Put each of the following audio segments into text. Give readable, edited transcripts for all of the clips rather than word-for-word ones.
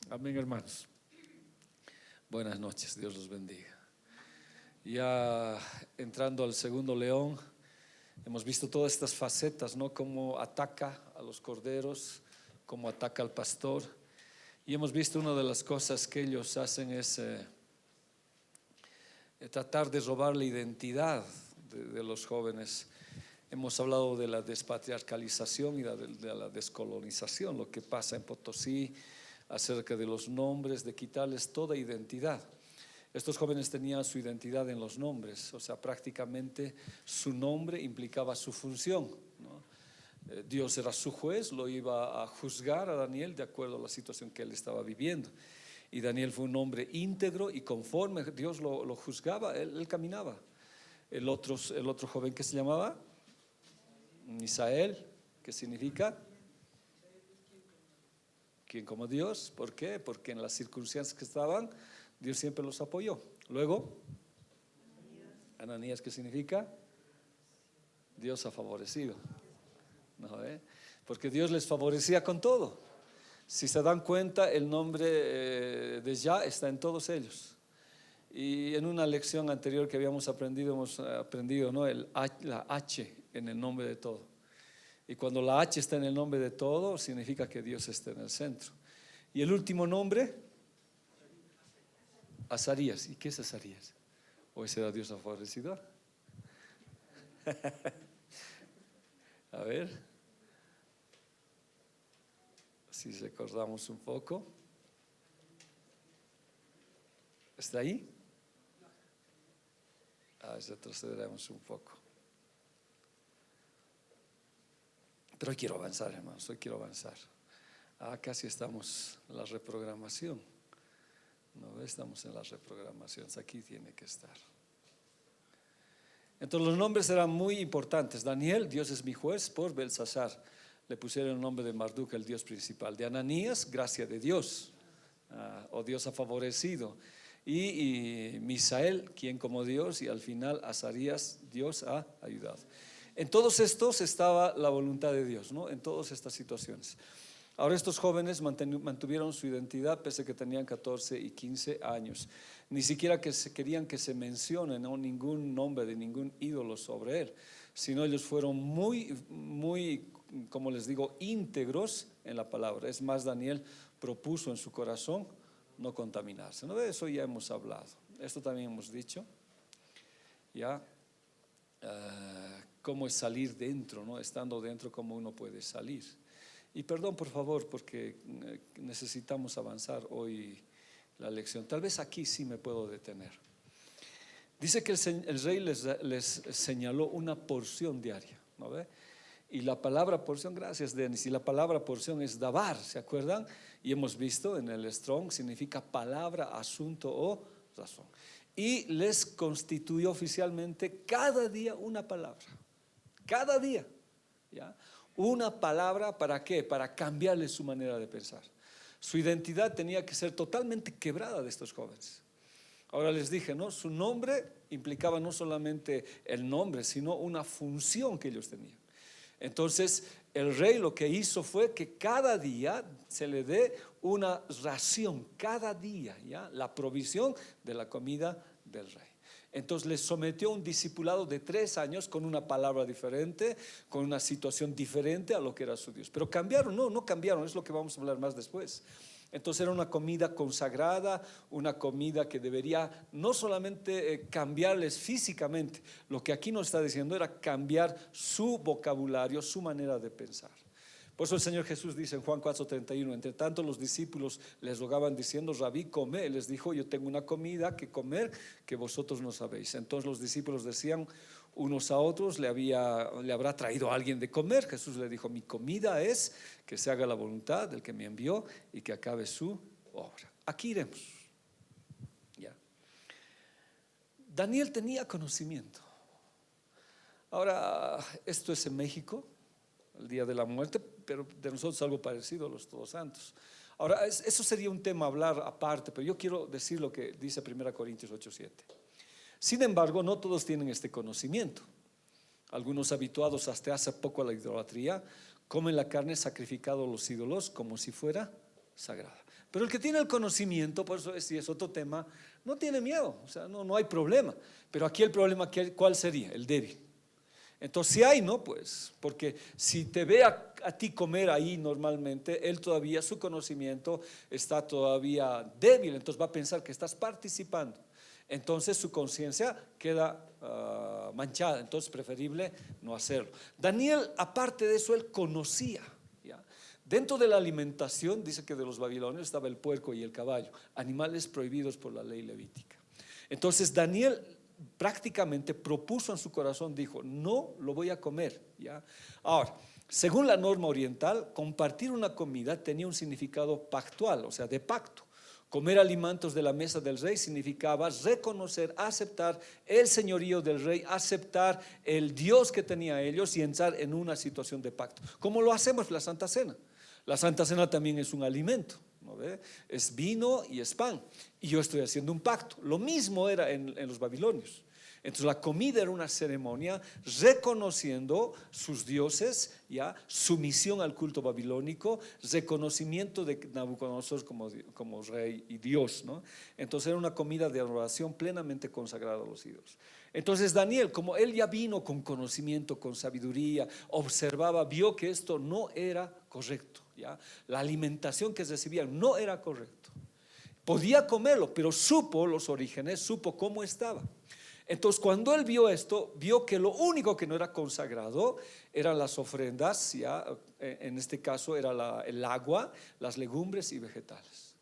Amén, hermanos. Buenas noches, Dios los bendiga. Ya entrando al segundo león, hemos visto todas estas facetas, ¿no? Cómo ataca a los corderos, cómo ataca al pastor. Y hemos visto una de las cosas que ellos hacen es tratar de robar la identidad de los jóvenes. Hemos hablado de la despatriarcalización y de la descolonización, lo que pasa en Potosí acerca de los nombres, de quitarles toda identidad. Estos jóvenes tenían su identidad en los nombres, o sea, prácticamente su nombre implicaba su función, ¿no? Dios era su juez, lo iba a juzgar a Daniel de acuerdo a la situación que él estaba viviendo. Y Daniel fue un hombre íntegro y conforme Dios lo juzgaba, él caminaba. El otro joven que se llamaba Misael, que significa ¿quién como Dios? ¿Por qué? Porque en las circunstancias que estaban, Dios siempre los apoyó. Luego, Ananías, ¿qué significa? Dios ha favorecido. ¿No? Porque Dios les favorecía con todo. Si se dan cuenta, el nombre de Yah está en todos ellos. Y en una lección anterior que habíamos aprendido, hemos aprendido, ¿no? La H en el nombre de todo. Y cuando la H está en el nombre de todo, significa que Dios está en el centro. Y el último nombre, Azarías. ¿Y qué es Azarías? ¿O será Dios favorecedor? A ver, si recordamos un poco. ¿Está ahí? Retrocederemos un poco. Pero hoy quiero avanzar, hermanos, hoy quiero avanzar. Casi estamos en la reprogramación. No, estamos en las reprogramaciones, aquí tiene que estar. Entonces los nombres eran muy importantes. Daniel, Dios es mi juez, por Belsasar le pusieron el nombre de Marduk, el Dios principal. De Ananías, gracia de Dios, o Dios ha favorecido. Y Misael, quien como Dios, y al final Azarías, Dios ha ayudado. En todos estos estaba la voluntad de Dios, ¿no? En todas estas situaciones. Ahora estos jóvenes mantuvieron su identidad pese a que tenían 14 y 15 años. Ni siquiera querían que se mencione, ¿no? Ningún nombre de ningún ídolo sobre él, sino ellos fueron muy, como les digo, íntegros en la palabra. Es más, Daniel propuso en su corazón no contaminarse, ¿no? De eso ya hemos hablado. Esto también hemos dicho. Ya. Cómo es salir dentro, ¿no? Estando dentro, cómo uno puede salir. Y perdón por favor, porque necesitamos avanzar hoy la lección. Tal vez aquí sí me puedo detener. Dice que el rey les señaló una porción diaria, ¿no ve? Y la palabra porción, gracias Denis, y la palabra porción es davar, ¿se acuerdan? Y hemos visto en el Strong, significa palabra, asunto o razón. Y les constituyó oficialmente cada día una palabra. Cada día, ¿ya? Una palabra, ¿para qué? Para cambiarle su manera de pensar. Su identidad tenía que ser totalmente quebrada de estos jóvenes. Ahora les dije, ¿no? Su nombre implicaba no solamente el nombre, sino una función que ellos tenían. Entonces el rey lo que hizo fue que cada día se le dé una ración, cada día, ¿ya? La provisión de la comida del rey. Entonces les sometió a un discipulado de 3 años con una palabra diferente, con una situación diferente a lo que era su Dios. Pero cambiaron, no cambiaron, es lo que vamos a hablar más después. Entonces era una comida consagrada, una comida que debería no solamente cambiarles físicamente, lo que aquí nos está diciendo era cambiar su vocabulario, su manera de pensar. Por eso el Señor Jesús dice en Juan 4:31, entre tanto los discípulos les rogaban diciendo, Rabí, come. Él les dijo, yo tengo una comida que comer que vosotros no sabéis. Entonces los discípulos decían unos a otros, le habrá traído a alguien de comer. Jesús le dijo, mi comida es que se haga la voluntad del que me envió y que acabe su obra. Aquí iremos. Ya. Daniel tenía conocimiento. Ahora, esto es en México, el día de la muerte, pero de nosotros algo parecido a los Todos Santos. Ahora, eso sería un tema a hablar aparte, pero yo quiero decir lo que dice 1 Corintios 8:7. Sin embargo, no todos tienen este conocimiento. Algunos habituados hasta hace poco a la idolatría comen la carne sacrificada a los ídolos como si fuera sagrada. Pero el que tiene el conocimiento, por eso es otro tema, no tiene miedo, o sea, no hay problema. Pero aquí el problema, ¿cuál sería? El débil. Entonces si hay, no, pues, porque si te ve a ti comer ahí normalmente, él todavía, su conocimiento está todavía débil, entonces va a pensar que estás participando. Entonces su conciencia queda manchada, entonces preferible no hacerlo. Daniel, aparte de eso, él conocía, ¿ya? Dentro de la alimentación, dice que de los babilonios estaba el puerco y el caballo, animales prohibidos por la ley levítica. Entonces Daniel prácticamente propuso en su corazón, dijo, no lo voy a comer, ¿ya? Ahora, según la norma oriental, compartir una comida tenía un significado pactual, o sea, de pacto. Comer alimentos de la mesa del rey significaba reconocer, aceptar el señorío del rey, aceptar el Dios que tenía ellos y entrar en una situación de pacto. ¿Cómo lo hacemos? La Santa Cena. La Santa Cena también es un alimento, ¿no ve? Es vino y es pan. Y yo estoy haciendo un pacto. Lo mismo era en los babilonios. Entonces la comida era una ceremonia reconociendo sus dioses, ya, sumisión al culto babilónico, reconocimiento de Nabucodonosor como rey y Dios, ¿no? Entonces era una comida de adoración plenamente consagrada a los ídolos. Entonces Daniel, como él ya vino con conocimiento, con sabiduría, observaba, vio que esto no era correcto, ¿ya? La alimentación que recibían no era correcto. Podía comerlo, pero supo los orígenes, supo cómo estaba. Entonces cuando él vio esto, vio que lo único que no era consagrado eran las ofrendas, ¿ya? En este caso era el agua, las legumbres y vegetales.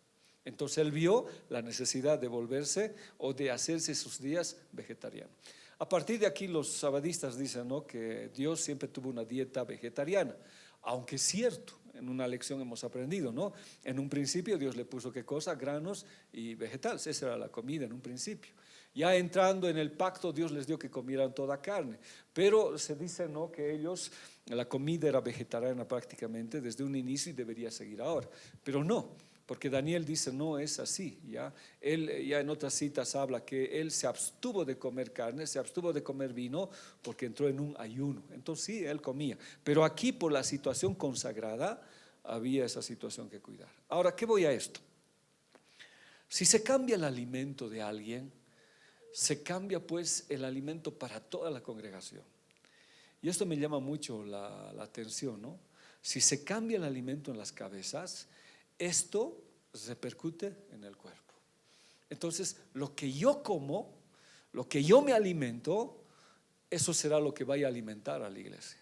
Entonces él vio la necesidad de volverse o de hacerse sus días vegetariano. A partir de aquí los sabadistas dicen, ¿no?, que Dios siempre tuvo una dieta vegetariana, aunque es cierto. En una lección hemos aprendido, ¿no? En un principio Dios le puso ¿qué cosa? Granos y vegetales. Esa era la comida en un principio. Ya entrando en el pacto, Dios les dio que comieran toda carne. Pero se dice, ¿no?, que ellos, la comida era vegetariana prácticamente desde un inicio y debería seguir ahora. Pero no, porque Daniel dice, no es así, ¿ya? Él ya en otras citas habla que él se abstuvo de comer carne, se abstuvo de comer vino porque entró en un ayuno. Entonces sí, él comía, pero aquí por la situación consagrada había esa situación que cuidar. Ahora, ¿qué voy a esto? Si se cambia el alimento de alguien, se cambia pues el alimento para toda la congregación. Y esto me llama mucho la atención, ¿no? Si se cambia el alimento en las cabezas, esto repercute en el cuerpo. Entonces, lo que yo como, lo que yo me alimento, eso será lo que vaya a alimentar a la iglesia.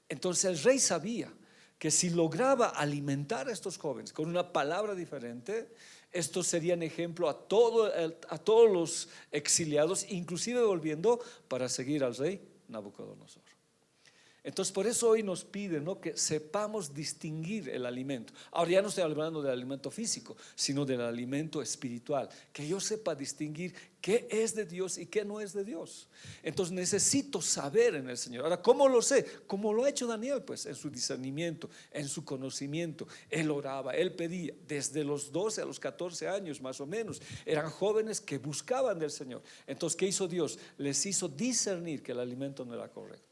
Entonces el rey sabía que si lograba alimentar a estos jóvenes con una palabra diferente, estos serían ejemplo a todos los exiliados, inclusive volviendo para seguir al rey Nabucodonosor. Entonces por eso hoy nos piden, ¿no?, que sepamos distinguir el alimento. Ahora ya no estoy hablando del alimento físico, sino del alimento espiritual, que yo sepa distinguir qué es de Dios y qué no es de Dios. Entonces necesito saber en el Señor. Ahora, ¿cómo lo sé? Como lo ha hecho Daniel, pues en su discernimiento, en su conocimiento. Él oraba, él pedía desde los 12 a los 14 años más o menos. Eran jóvenes que buscaban del Señor. Entonces, ¿qué hizo Dios? Les hizo discernir que el alimento no era correcto.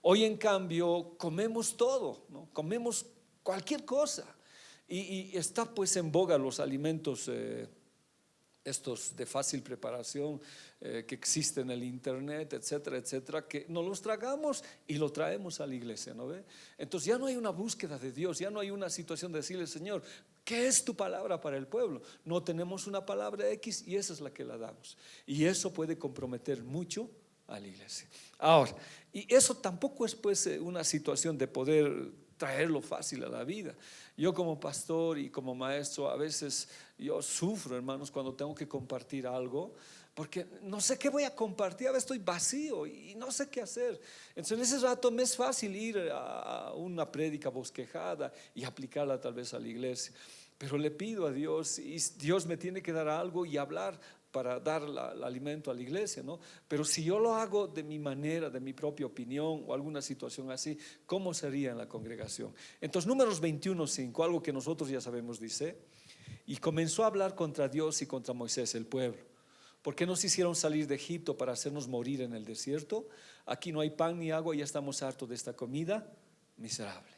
Hoy en cambio comemos todo, ¿no? Comemos cualquier cosa y está pues en boga los alimentos estos de fácil preparación que existen en el internet, etcétera, etcétera, que nos los tragamos y lo traemos a la iglesia, ¿no ve? Entonces ya no hay una búsqueda de Dios, ya no hay una situación de decirle, Señor, ¿qué es tu palabra para el pueblo? No tenemos una palabra X y esa es la que la damos, y eso puede comprometer mucho a la iglesia. Ahora, y eso tampoco es pues una situación de poder traerlo fácil a la vida. Yo como pastor y como maestro a veces yo sufro, hermanos, cuando tengo que compartir algo, porque no sé qué voy a compartir, a veces estoy vacío y no sé qué hacer. Entonces en ese rato me es fácil ir a una prédica bosquejada y aplicarla tal vez a la iglesia, pero le pido a Dios y Dios me tiene que dar algo y hablar para dar el alimento a la iglesia, ¿no? Pero si yo lo hago de mi manera, de mi propia opinión o alguna situación así, ¿cómo sería en la congregación? Entonces Números 21:5, algo que nosotros ya sabemos, dice: y comenzó a hablar contra Dios y contra Moisés el pueblo. ¿Por qué nos hicieron salir de Egipto para hacernos morir en el desierto? Aquí no hay pan ni agua y ya estamos hartos de esta comida miserable.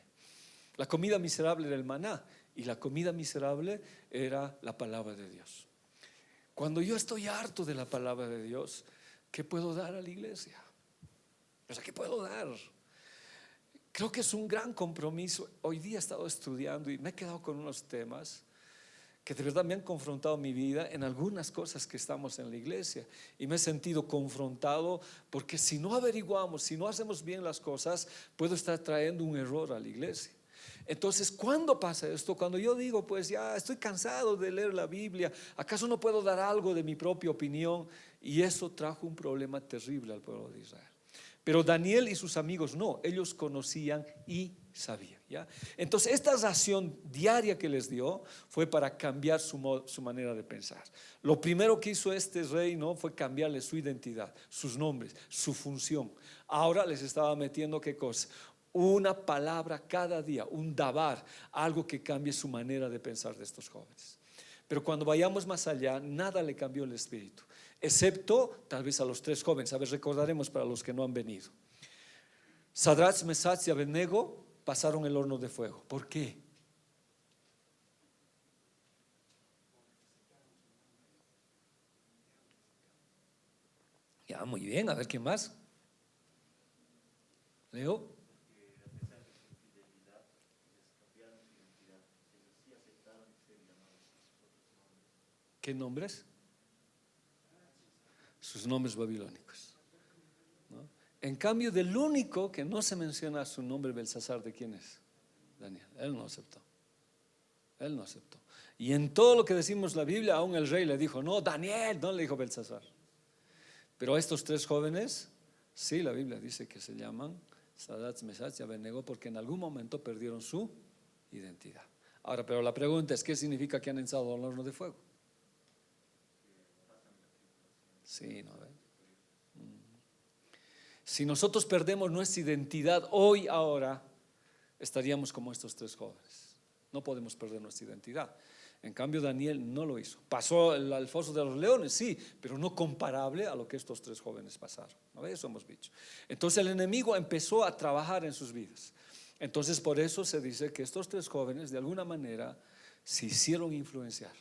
La comida miserable era el maná. Y la comida miserable era la palabra de Dios. Cuando yo estoy harto de la palabra de Dios, ¿qué puedo dar a la iglesia? O sea, ¿qué puedo dar? Creo que es un gran compromiso. Hoy día he estado estudiando y me he quedado con unos temas que de verdad me han confrontado mi vida en algunas cosas que estamos en la iglesia, y me he sentido confrontado porque si no averiguamos, si no hacemos bien las cosas, puedo estar trayendo un error a la iglesia. Entonces, ¿cuándo pasa esto? Cuando yo digo, pues ya estoy cansado de leer la Biblia, ¿acaso no puedo dar algo de mi propia opinión? Y eso trajo un problema terrible al pueblo de Israel. Pero Daniel y sus amigos no, ellos conocían y sabían, ¿ya? Entonces esta ración diaria que les dio fue para cambiar su manera de pensar. Lo primero que hizo este rey, ¿no?, fue cambiarle su identidad, sus nombres, su función. Ahora les estaba metiendo, ¿qué cosa? Una palabra cada día, un dabar, algo que cambie su manera de pensar de estos jóvenes. Pero cuando vayamos más allá, nada le cambió el espíritu, excepto tal vez a los 3 jóvenes. A ver, recordaremos para los que no han venido. Sadrach, Mesach y Abednego pasaron el horno de fuego. ¿Por qué? Ya, muy bien. A ver, ¿qué más? Leo. ¿Qué nombres? Sus nombres babilónicos, ¿no? En cambio, del único que no se menciona su nombre, Belsasar, ¿de quién es? Daniel. Él no aceptó. Él no aceptó. Y en todo lo que decimos la Biblia, aún el rey le dijo, no, Daniel, no le dijo Belsasar. Pero a estos 3 jóvenes, sí, la Biblia dice que se llaman Sadrach, Mesach y Abednego, porque en algún momento perdieron su identidad. Ahora, pero la pregunta es, ¿qué significa que han entrado al horno de fuego? Sí, ¿no ven? Si nosotros perdemos nuestra identidad hoy, ahora, estaríamos como estos 3 jóvenes. No podemos perder nuestra identidad. En cambio, Daniel no lo hizo. Pasó al foso de los leones, sí, pero no comparable a lo que estos 3 jóvenes pasaron. ¿No? Eso hemos dicho. Entonces el enemigo empezó a trabajar en sus vidas. Entonces por eso se dice que estos 3 jóvenes de alguna manera se hicieron influenciar.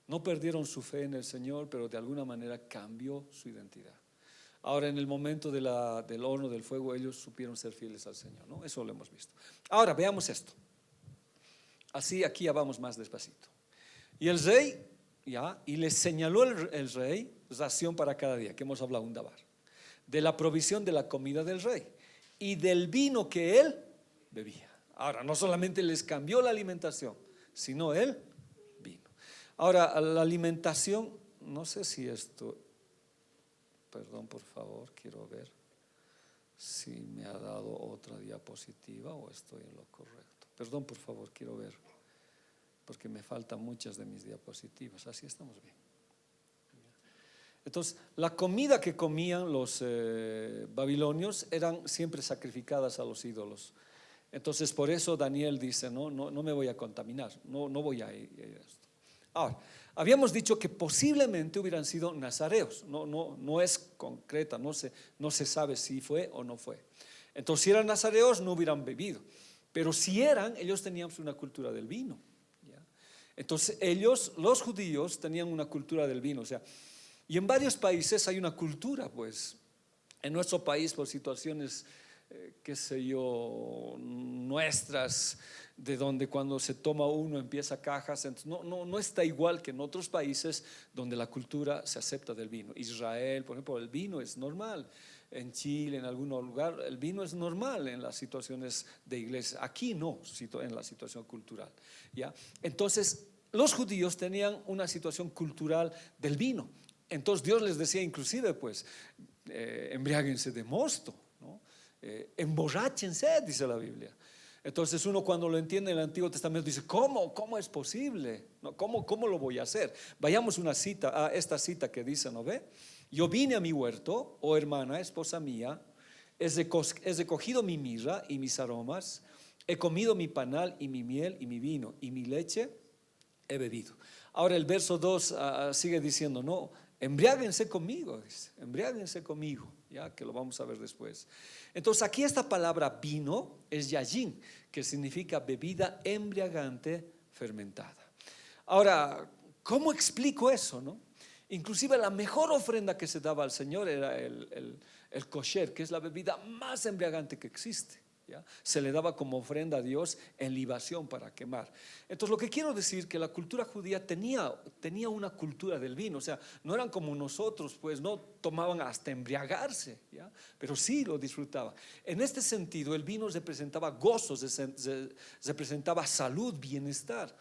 No perdieron su fe en el Señor, pero de alguna manera cambió su identidad. Ahora, en el momento del horno del fuego, ellos supieron ser fieles al Señor, ¿no? Eso lo hemos visto. Ahora, veamos esto. Así, aquí ya vamos más despacito. Y el rey, ya, y les señaló el rey ración para cada día, que hemos hablado, un dabar, de la provisión de la comida del rey y del vino que él bebía. Ahora, no solamente les cambió la alimentación, sino el vino. Ahora, la alimentación, no sé si esto, perdón, por favor, quiero ver si me ha dado otra diapositiva o estoy en lo correcto. Perdón, por favor, quiero ver, porque me faltan muchas de mis diapositivas. Así estamos bien. Entonces, la comida que comían los babilonios eran siempre sacrificadas a los ídolos. Entonces, por eso Daniel dice, no me voy a contaminar, no voy a ir a esto. Ahora, habíamos dicho que posiblemente hubieran sido nazareos. No es concreta, no se sabe si fue o no fue. Entonces, si eran nazareos, no hubieran bebido. Pero si eran, ellos tenían una cultura del vino, ¿ya? Entonces, ellos, los judíos, tenían una cultura del vino. O sea, y en varios países hay una cultura, pues. En nuestro país, por situaciones, qué sé yo, nuestras, de donde cuando se toma uno empieza cajas, entonces no está igual que en otros países donde la cultura se acepta del vino. Israel, por ejemplo, el vino es normal. En Chile, en algún lugar, el vino es normal en las situaciones de iglesia. Aquí no, en la situación cultural, ¿ya? Entonces, los judíos tenían una situación cultural del vino. Entonces Dios les decía inclusive, pues, embriáguense de mosto, ¿no? Emborráchense, dice la Biblia. Entonces uno, cuando lo entiende en el Antiguo Testamento, dice, ¿cómo es posible? ¿No? ¿Cómo lo voy a hacer? Vayamos a esta cita que dice, ¿no ve? Yo vine a mi huerto, oh hermana, esposa mía, he recogido mi mirra y mis aromas, he comido mi panal y mi miel y mi vino y mi leche he bebido. Ahora el verso 2 sigue diciendo, no, embriáguense conmigo, dice, embriáguense conmigo, ya que lo vamos a ver después. Entonces aquí esta palabra vino es yayin, que significa bebida embriagante, fermentada. Ahora, ¿cómo explico eso, no? Inclusive la mejor ofrenda que se daba al Señor era el kosher, que es la bebida más embriagante que existe, ¿ya? Se le daba como ofrenda a Dios en libación para quemar. Entonces lo que quiero decir, que la cultura judía tenía una cultura del vino. O sea, no eran como nosotros, pues no tomaban hasta embriagarse, ¿ya? Pero sí lo disfrutaban. En este sentido, el vino representaba gozo, representaba salud, bienestar.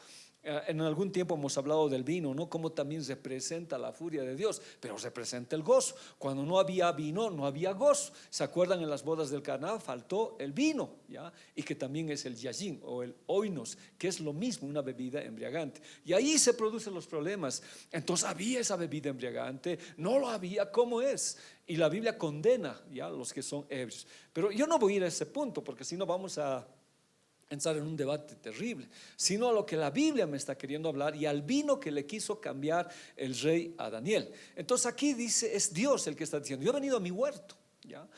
En algún tiempo hemos hablado del vino, ¿no? Como también representa la furia de Dios, pero representa el gozo. Cuando no había vino, no había gozo. ¿Se acuerdan? En las bodas del Caná faltó el vino, ¿ya? Y que también es el yayin o el oinos, que es lo mismo, una bebida embriagante. Y ahí se producen los problemas. Entonces había esa bebida embriagante, no lo había, ¿cómo es? Y la Biblia condena, ¿ya?, a los que son ebrios. Pero yo no voy a ir a ese punto, porque si no vamos a entrar en un debate terrible, sino a lo que la Biblia me está queriendo hablar y al vino que le quiso cambiar el rey a Daniel. Entonces aquí dice, es Dios el que está diciendo: yo he venido a mi huerto, ¿ya?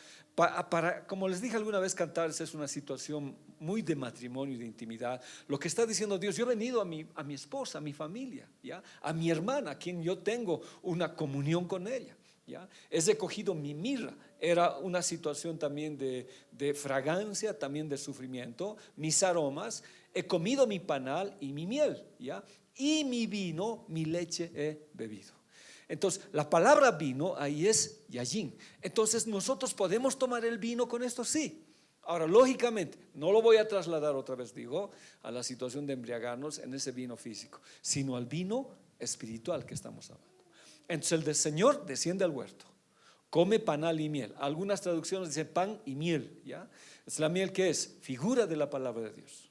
Como les dije alguna vez, cantarse es una situación muy de matrimonio y de intimidad. Lo que está diciendo Dios: yo he venido a mi esposa, a mi familia, ¿ya?, a mi hermana, a quien yo tengo una comunión con ella, ¿ya? He recogido mi mirra. Era una situación también de fragancia, también de sufrimiento. Mis aromas, he comido mi panal y mi miel, ¿ya? Y mi vino, mi leche he bebido. Entonces la palabra vino ahí es yayin. Entonces nosotros podemos tomar el vino con esto, sí. Ahora, lógicamente, no lo voy a trasladar otra vez, digo, a la situación de embriagarnos en ese vino físico, sino al vino espiritual que estamos hablando. Entonces el del Señor desciende al huerto, come panal y miel. Algunas traducciones dicen pan y miel, ¿ya? Es la miel, que es figura de la palabra de Dios.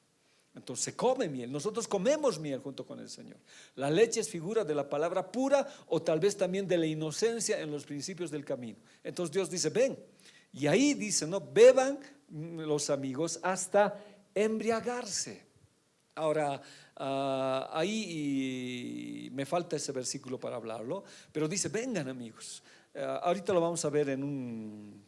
Entonces se come miel, nosotros comemos miel junto con el Señor. La leche es figura de la palabra pura, o tal vez también de la inocencia en los principios del camino. Entonces Dios dice: ven. Y ahí dice, no, beban los amigos hasta embriagarse. Ahora, ahí me falta ese versículo para hablarlo, pero dice: vengan amigos. Ahorita lo vamos a ver en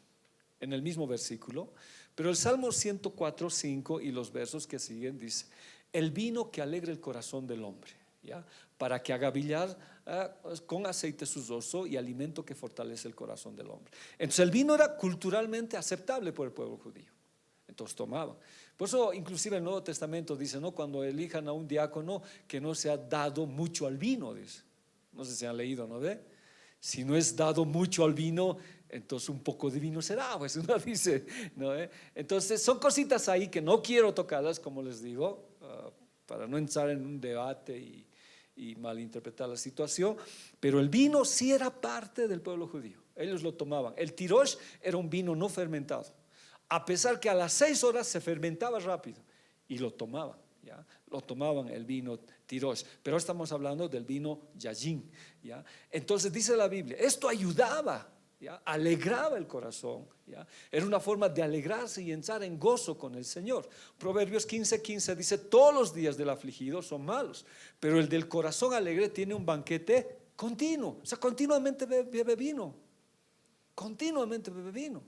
el mismo versículo, pero el Salmo 104:5 y los versos que siguen dice: el vino que alegra el corazón del hombre, ¿ya?, para que haga brillar con aceite su rostro, y alimento que fortalece el corazón del hombre. Entonces el vino era culturalmente aceptable por el pueblo judío. Entonces tomaban. Por eso inclusive el Nuevo Testamento dice, ¿no?, cuando elijan a un diácono, que no se ha dado mucho al vino, dice. No sé si han leído, ¿no ve? Si no es dado mucho al vino, entonces un poco de vino será, pues uno dice, ¿no? Entonces son cositas ahí que no quiero tocarlas, como les digo, para no entrar en un debate y malinterpretar la situación. Pero el vino sí era parte del pueblo judío, ellos lo tomaban. El tirosh era un vino no fermentado, a pesar que a las 6 horas se fermentaba rápido, y lo tomaban, ¿ya? Lo tomaban el vino tirosh, pero estamos hablando del vino yayin, ¿ya? Entonces dice la Biblia, esto ayudaba, ¿ya?, alegraba el corazón, ¿ya? Era una forma de alegrarse y entrar en gozo con el Señor. Proverbios 15:15 dice: todos los días del afligido son malos, pero el del corazón alegre tiene un banquete continuo. O sea, continuamente bebe vino, continuamente bebe vino.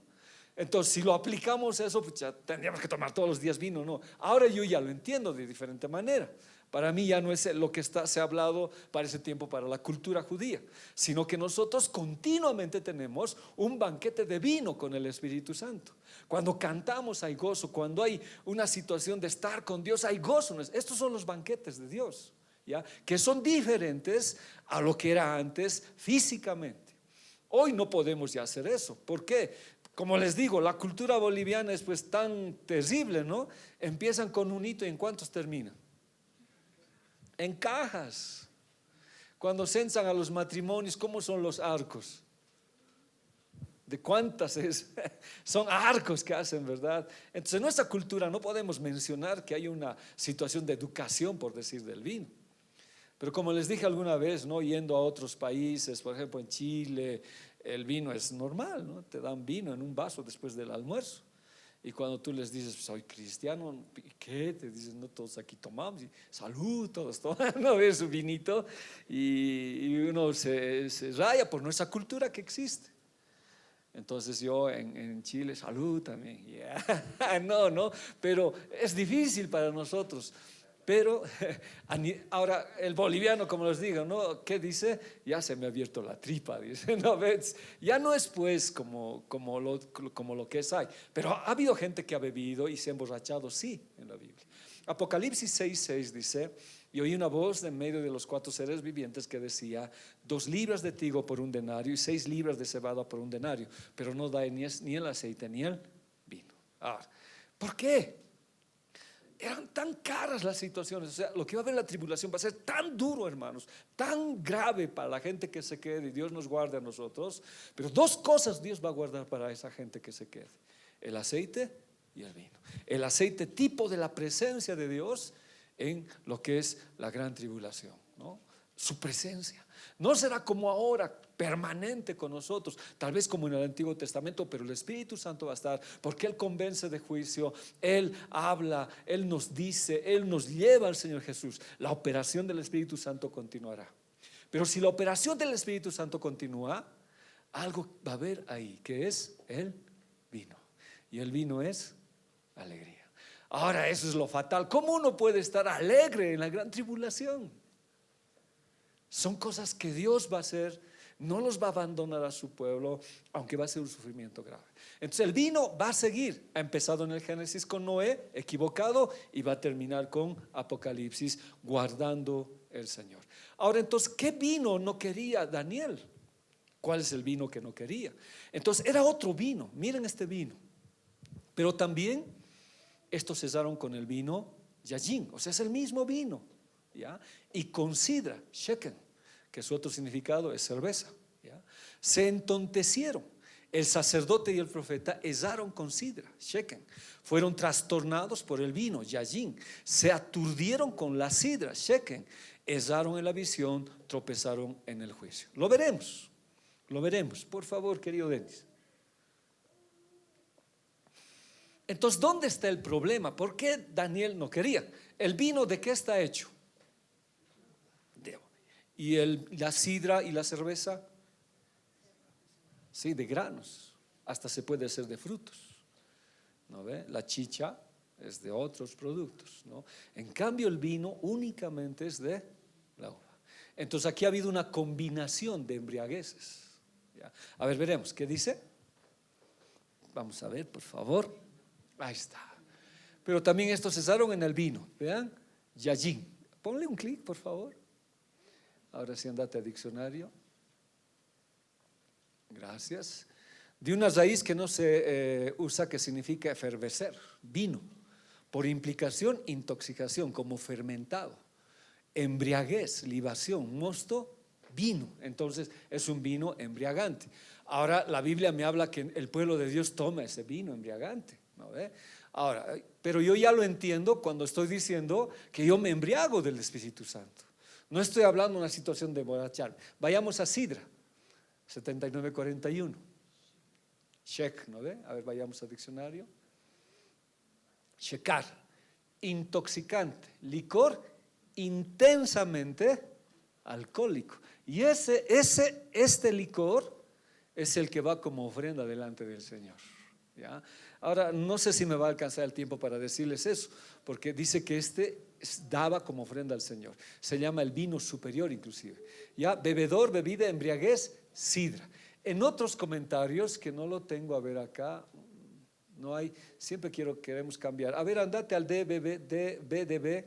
Entonces, si lo aplicamos a eso, pues ya tendríamos que tomar todos los días vino, ¿no? Ahora yo ya lo entiendo de diferente manera. Para mí ya no es lo que se ha hablado para ese tiempo para la cultura judía, sino que nosotros continuamente tenemos un banquete de vino con el Espíritu Santo. Cuando cantamos hay gozo, cuando hay una situación de estar con Dios hay gozo. Estos son los banquetes de Dios, ¿ya?, que son diferentes a lo que era antes físicamente. Hoy no podemos ya hacer eso. ¿Por qué? Como les digo, la cultura boliviana es pues tan terrible, ¿no? Empiezan con un hito, y ¿en cuántos terminan? En cajas. Cuando censan a los matrimonios, ¿cómo son los arcos? ¿De cuántas es? Son arcos que hacen, ¿verdad? Entonces en nuestra cultura no podemos mencionar que hay una situación de educación, por decir, del vino. Pero como les dije alguna vez, ¿no?, yendo a otros países, por ejemplo en Chile, el vino es normal, ¿no? Te dan vino en un vaso después del almuerzo. Y cuando tú les dices: soy cristiano, ¿qué? Te dicen: no, todos aquí tomamos. Y salud, todos toman, ¿no?, ve su vinito. Y uno se raya por nuestra cultura que existe. Entonces yo en Chile, salud también. Yeah. No, pero es difícil para nosotros. Pero ahora el boliviano, como les digo, ¿no? ¿Qué dice? Ya se me ha abierto la tripa, dice, ¿no ves? Ya no es pues como lo que es hay. Pero ha habido gente que ha bebido y se ha emborrachado, sí, en la Biblia. Apocalipsis 6:6 dice: y oí una voz de en medio de los cuatro seres vivientes que decía: 2 libras de trigo por un denario y 6 libras de cebada por un denario, pero no da ni el aceite ni el vino. Ahora, ¿por qué? Eran tan caras las situaciones. O sea, lo que va a haber en la tribulación va a ser tan duro, hermanos, tan grave para la gente que se quede, y Dios nos guarde a nosotros. Pero 2 cosas Dios va a guardar para esa gente que se quede: el aceite y el vino. El aceite, tipo de la presencia de Dios en lo que es la gran tribulación, ¿no? Su presencia no será como ahora, permanente con nosotros, tal vez como en el Antiguo Testamento, pero el Espíritu Santo va a estar, porque Él convence de juicio, Él habla, Él nos dice, Él nos lleva al Señor Jesús. La operación del Espíritu Santo continuará. Pero si la operación del Espíritu Santo continúa, algo va a haber ahí, que es el vino. Y el vino es alegría. Ahora, eso es lo fatal. ¿Cómo uno puede estar alegre en la gran tribulación? Son cosas que Dios va a hacer. No los va a abandonar a su pueblo, aunque va a ser un sufrimiento grave. Entonces el vino va a seguir. Ha empezado en el Génesis con Noé, equivocado, y va a terminar con Apocalipsis, guardando el Señor. Ahora, entonces, ¿qué vino no quería Daniel? ¿Cuál es el vino que no quería? Entonces era otro vino. Miren este vino. Pero también estos cesaron con el vino Yajin, o sea, es el mismo vino, ¿ya? Y con sidra, Sheken, que su otro significado es cerveza, ¿ya? Se entontecieron. El sacerdote y el profeta hesaron con sidra, Sheken. Fueron trastornados por el vino, Yajin. Se aturdieron con la sidra, Sheken. Hesaron en la visión, tropezaron en el juicio. Lo veremos, lo veremos. Por favor, querido Denis. Entonces, ¿dónde está el problema? ¿Por qué Daniel no quería? ¿El vino de qué está hecho? ¿Y la sidra y la cerveza? Sí, de granos. Hasta se puede hacer de frutos, ¿no ve? La chicha es de otros productos, ¿no? En cambio, el vino únicamente es de la uva. Entonces, aquí ha habido una combinación de embriagueces, ¿ya? A ver, veremos, ¿qué dice? Vamos a ver, por favor. Ahí está. Pero también estos cesaron en el vino. Vean, Yajin. Ponle un clic, por favor. Ahora sí, andate a diccionario. Gracias. De una raíz que no se usa, que significa efervecer, vino. Por implicación, intoxicación, como fermentado. Embriaguez, libación, mosto, vino. Entonces es un vino embriagante. Ahora la Biblia me habla que el pueblo de Dios toma ese vino embriagante, ¿no ve? Ahora, pero yo ya lo entiendo cuando estoy diciendo que yo me embriago del Espíritu Santo. No estoy hablando de una situación de emborrachar. Vayamos a sidra, 79:41. Shek, ¿no ve? A ver, vayamos al diccionario. Shekar, intoxicante, licor intensamente alcohólico. Y este licor es el que va como ofrenda delante del Señor, ¿ya? Ahora, no sé si me va a alcanzar el tiempo para decirles eso, porque dice que daba como ofrenda al Señor. Se llama el vino superior inclusive, ¿ya? Bebedor, bebida, embriaguez, sidra. En otros comentarios, que no lo tengo a ver acá, no hay, siempre queremos cambiar. A ver, andate al BDB,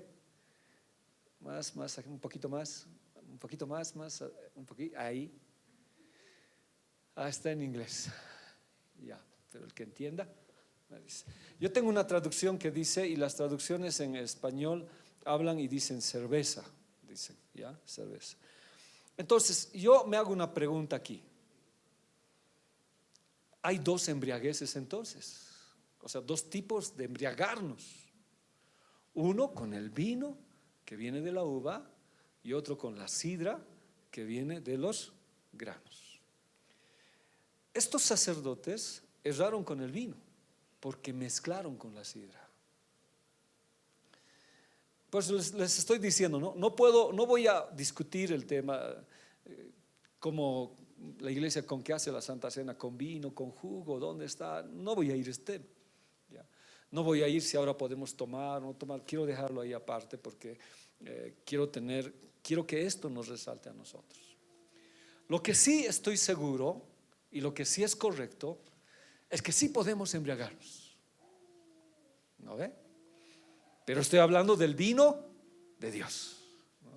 más, un poquito más, un poquito más, un poquito, ahí. Está en inglés, ya, pero el que entienda me dice. Yo tengo una traducción que dice, y las traducciones en español hablan y dicen cerveza, dicen, ya, cerveza. Entonces, yo me hago una pregunta aquí. Hay 2 embriagueces entonces, o sea, 2 tipos de embriagarnos. Uno con el vino que viene de la uva y otro con la sidra que viene de los granos. Estos sacerdotes erraron con el vino porque mezclaron con la sidra. Pues les estoy diciendo, no voy a discutir el tema como la iglesia con qué hace la Santa Cena, con vino, con jugo, dónde está. No voy a ir a este tema, ¿ya? No voy a ir si ahora podemos tomar o no tomar, quiero dejarlo ahí aparte porque quiero que esto nos resalte a nosotros. Lo que sí estoy seguro y lo que sí es correcto es que sí podemos embriagarnos, ¿no ve? Pero estoy hablando del vino de Dios, ¿no?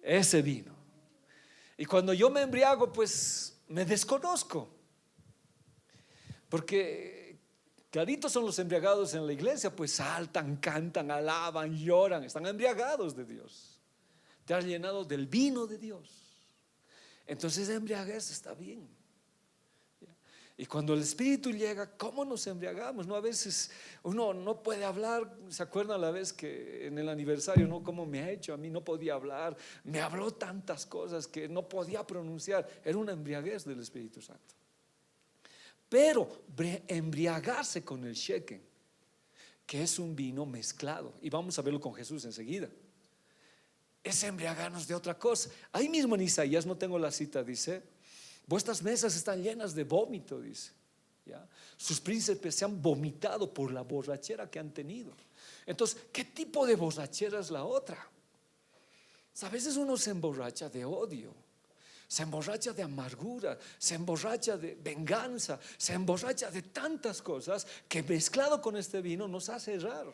Ese vino. Y cuando yo me embriago, pues me desconozco, porque claritos son los embriagados en la iglesia, pues saltan, cantan, alaban, lloran, están embriagados de Dios. Te has llenado del vino de Dios. Entonces embriaguez está bien. Y cuando el Espíritu llega, ¿cómo nos embriagamos? ¿No? A veces uno no puede hablar. ¿Se acuerdan la vez que en el aniversario, no? ¿Cómo me ha hecho? A mí no podía hablar. Me habló tantas cosas que no podía pronunciar. Era una embriaguez del Espíritu Santo. Pero embriagarse con el sheken, que es un vino mezclado, y vamos a verlo con Jesús enseguida, es embriagarnos de otra cosa. Ahí mismo en Isaías, no tengo la cita, dice: vuestras mesas están llenas de vómito, dice, ¿ya? Sus príncipes se han vomitado por la borrachera que han tenido. Entonces, ¿qué tipo de borrachera es la otra? A veces uno se emborracha de odio, se emborracha de amargura, se emborracha de venganza, se emborracha de tantas cosas que mezclado con este vino nos hace errar.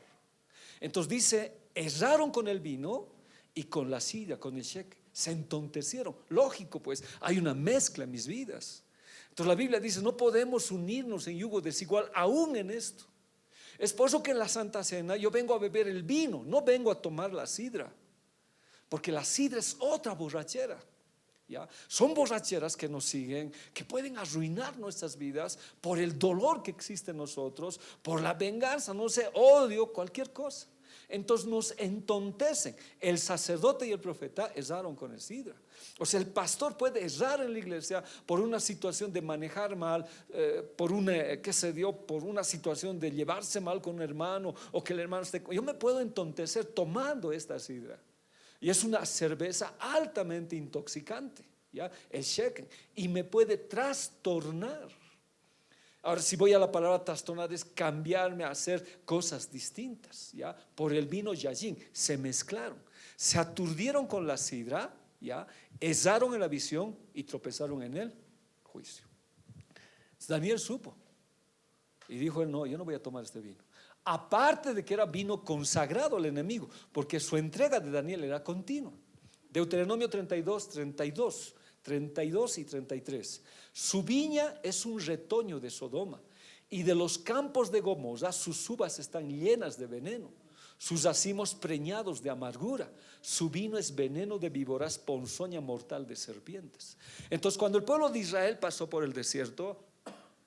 Entonces dice, erraron con el vino y con la sidra, con el shekel, se entontecieron. Lógico, pues hay una mezcla en mis vidas. Entonces la Biblia dice, no podemos unirnos en yugo desigual aún en esto. Es por eso que en la Santa Cena yo vengo a beber el vino, no vengo a tomar la sidra, porque la sidra es otra borrachera, ¿ya? Son borracheras que nos siguen, que pueden arruinar nuestras vidas por el dolor que existe en nosotros, por la venganza, no sé, odio, cualquier cosa. Entonces nos entontecen. El sacerdote y el profeta erraron con el sidra. O sea, el pastor puede errar en la iglesia por una situación de manejar mal, por una situación de llevarse mal con un hermano, o que el hermano esté. Yo me puedo entontecer tomando esta sidra, y es una cerveza altamente intoxicante, ¿ya? El shekel, y me puede trastornar. Ahora, si voy a la palabra trastornar, es cambiarme a hacer cosas distintas, ¿ya? Por el vino yayin, se mezclaron, se aturdieron con la sidra, ¿ya? Erraron en la visión y tropezaron en el juicio. Daniel supo y dijo: no, yo no voy a tomar este vino. Aparte de que era vino consagrado al enemigo, porque su entrega de Daniel era continua. Deuteronomio 32 y 33. Su viña es un retoño de Sodoma, y de los campos de Gomorra sus uvas están llenas de veneno, sus racimos preñados de amargura, su vino es veneno de víboras, ponzoña mortal de serpientes. Entonces, cuando el pueblo de Israel pasó por el desierto,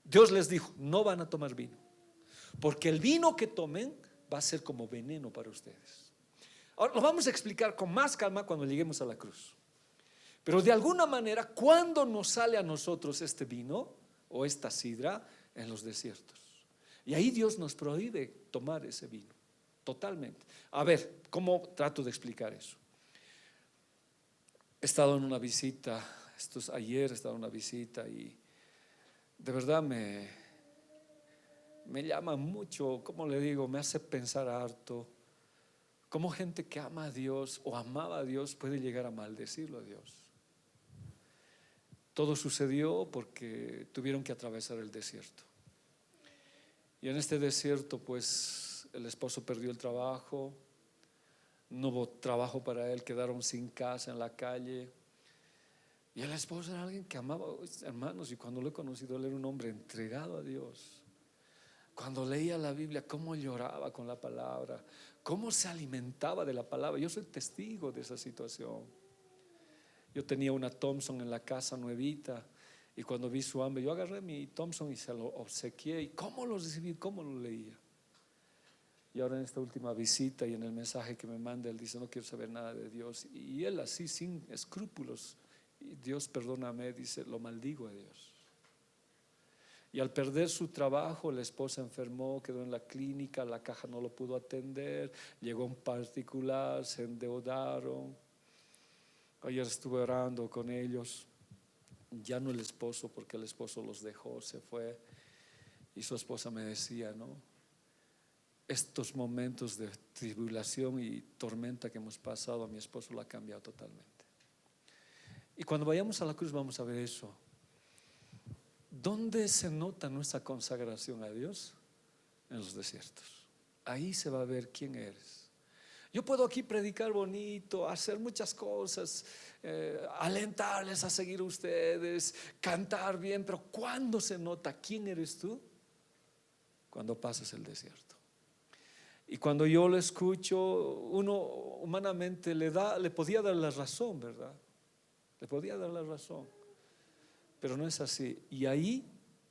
Dios les dijo: no van a tomar vino, porque el vino que tomen va a ser como veneno para ustedes. Ahora lo vamos a explicar con más calma cuando lleguemos a la cruz. Pero de alguna manera, ¿cuándo nos sale a nosotros este vino o esta sidra? En los desiertos. Y ahí Dios nos prohíbe tomar ese vino totalmente. A ver, ¿cómo trato de explicar eso? He estado en una visita, ayer he estado en una visita, y de verdad me llama mucho, ¿cómo le digo? Me hace pensar harto cómo gente que ama a Dios o amaba a Dios puede llegar a maldecirlo a Dios. Todo sucedió porque tuvieron que atravesar el desierto. Y en este desierto, pues, el esposo perdió el trabajo, no hubo trabajo para él, quedaron sin casa en la calle. Y el esposo era alguien que amaba, hermanos, y cuando lo he conocido, él era un hombre entregado a Dios. Cuando leía la Biblia, cómo lloraba con la palabra, cómo se alimentaba de la palabra. Yo soy testigo de esa situación. Yo tenía una Thompson en la casa nuevita, y cuando vi su hambre, yo agarré mi Thompson y se lo obsequié. ¿Y cómo lo recibí? ¿Cómo lo leía? Y ahora en esta última visita y en el mensaje que me manda, él dice: no quiero saber nada de Dios. Y él así, sin escrúpulos, y Dios perdóname, dice, lo maldigo a Dios. Y al perder su trabajo, la esposa enfermó, quedó en la clínica, la caja no lo pudo atender, llegó un particular, se endeudaron. Ayer estuve orando con ellos, ya no el esposo, porque el esposo los dejó, se fue. Y su esposa me decía: no, estos momentos de tribulación y tormenta que hemos pasado, a mi esposo lo ha cambiado totalmente. Y cuando vayamos a la cruz vamos a ver eso. ¿Dónde se nota nuestra consagración a Dios? En los desiertos. Ahí se va a ver quién eres. Yo puedo aquí predicar bonito, hacer muchas cosas, alentarles a seguir a ustedes, cantar bien, pero ¿cuándo se nota quién eres tú? Cuando pasas el desierto. Y cuando yo lo escucho, uno humanamente le podía dar la razón, ¿verdad? Le podía dar la razón, pero no es así. Y ahí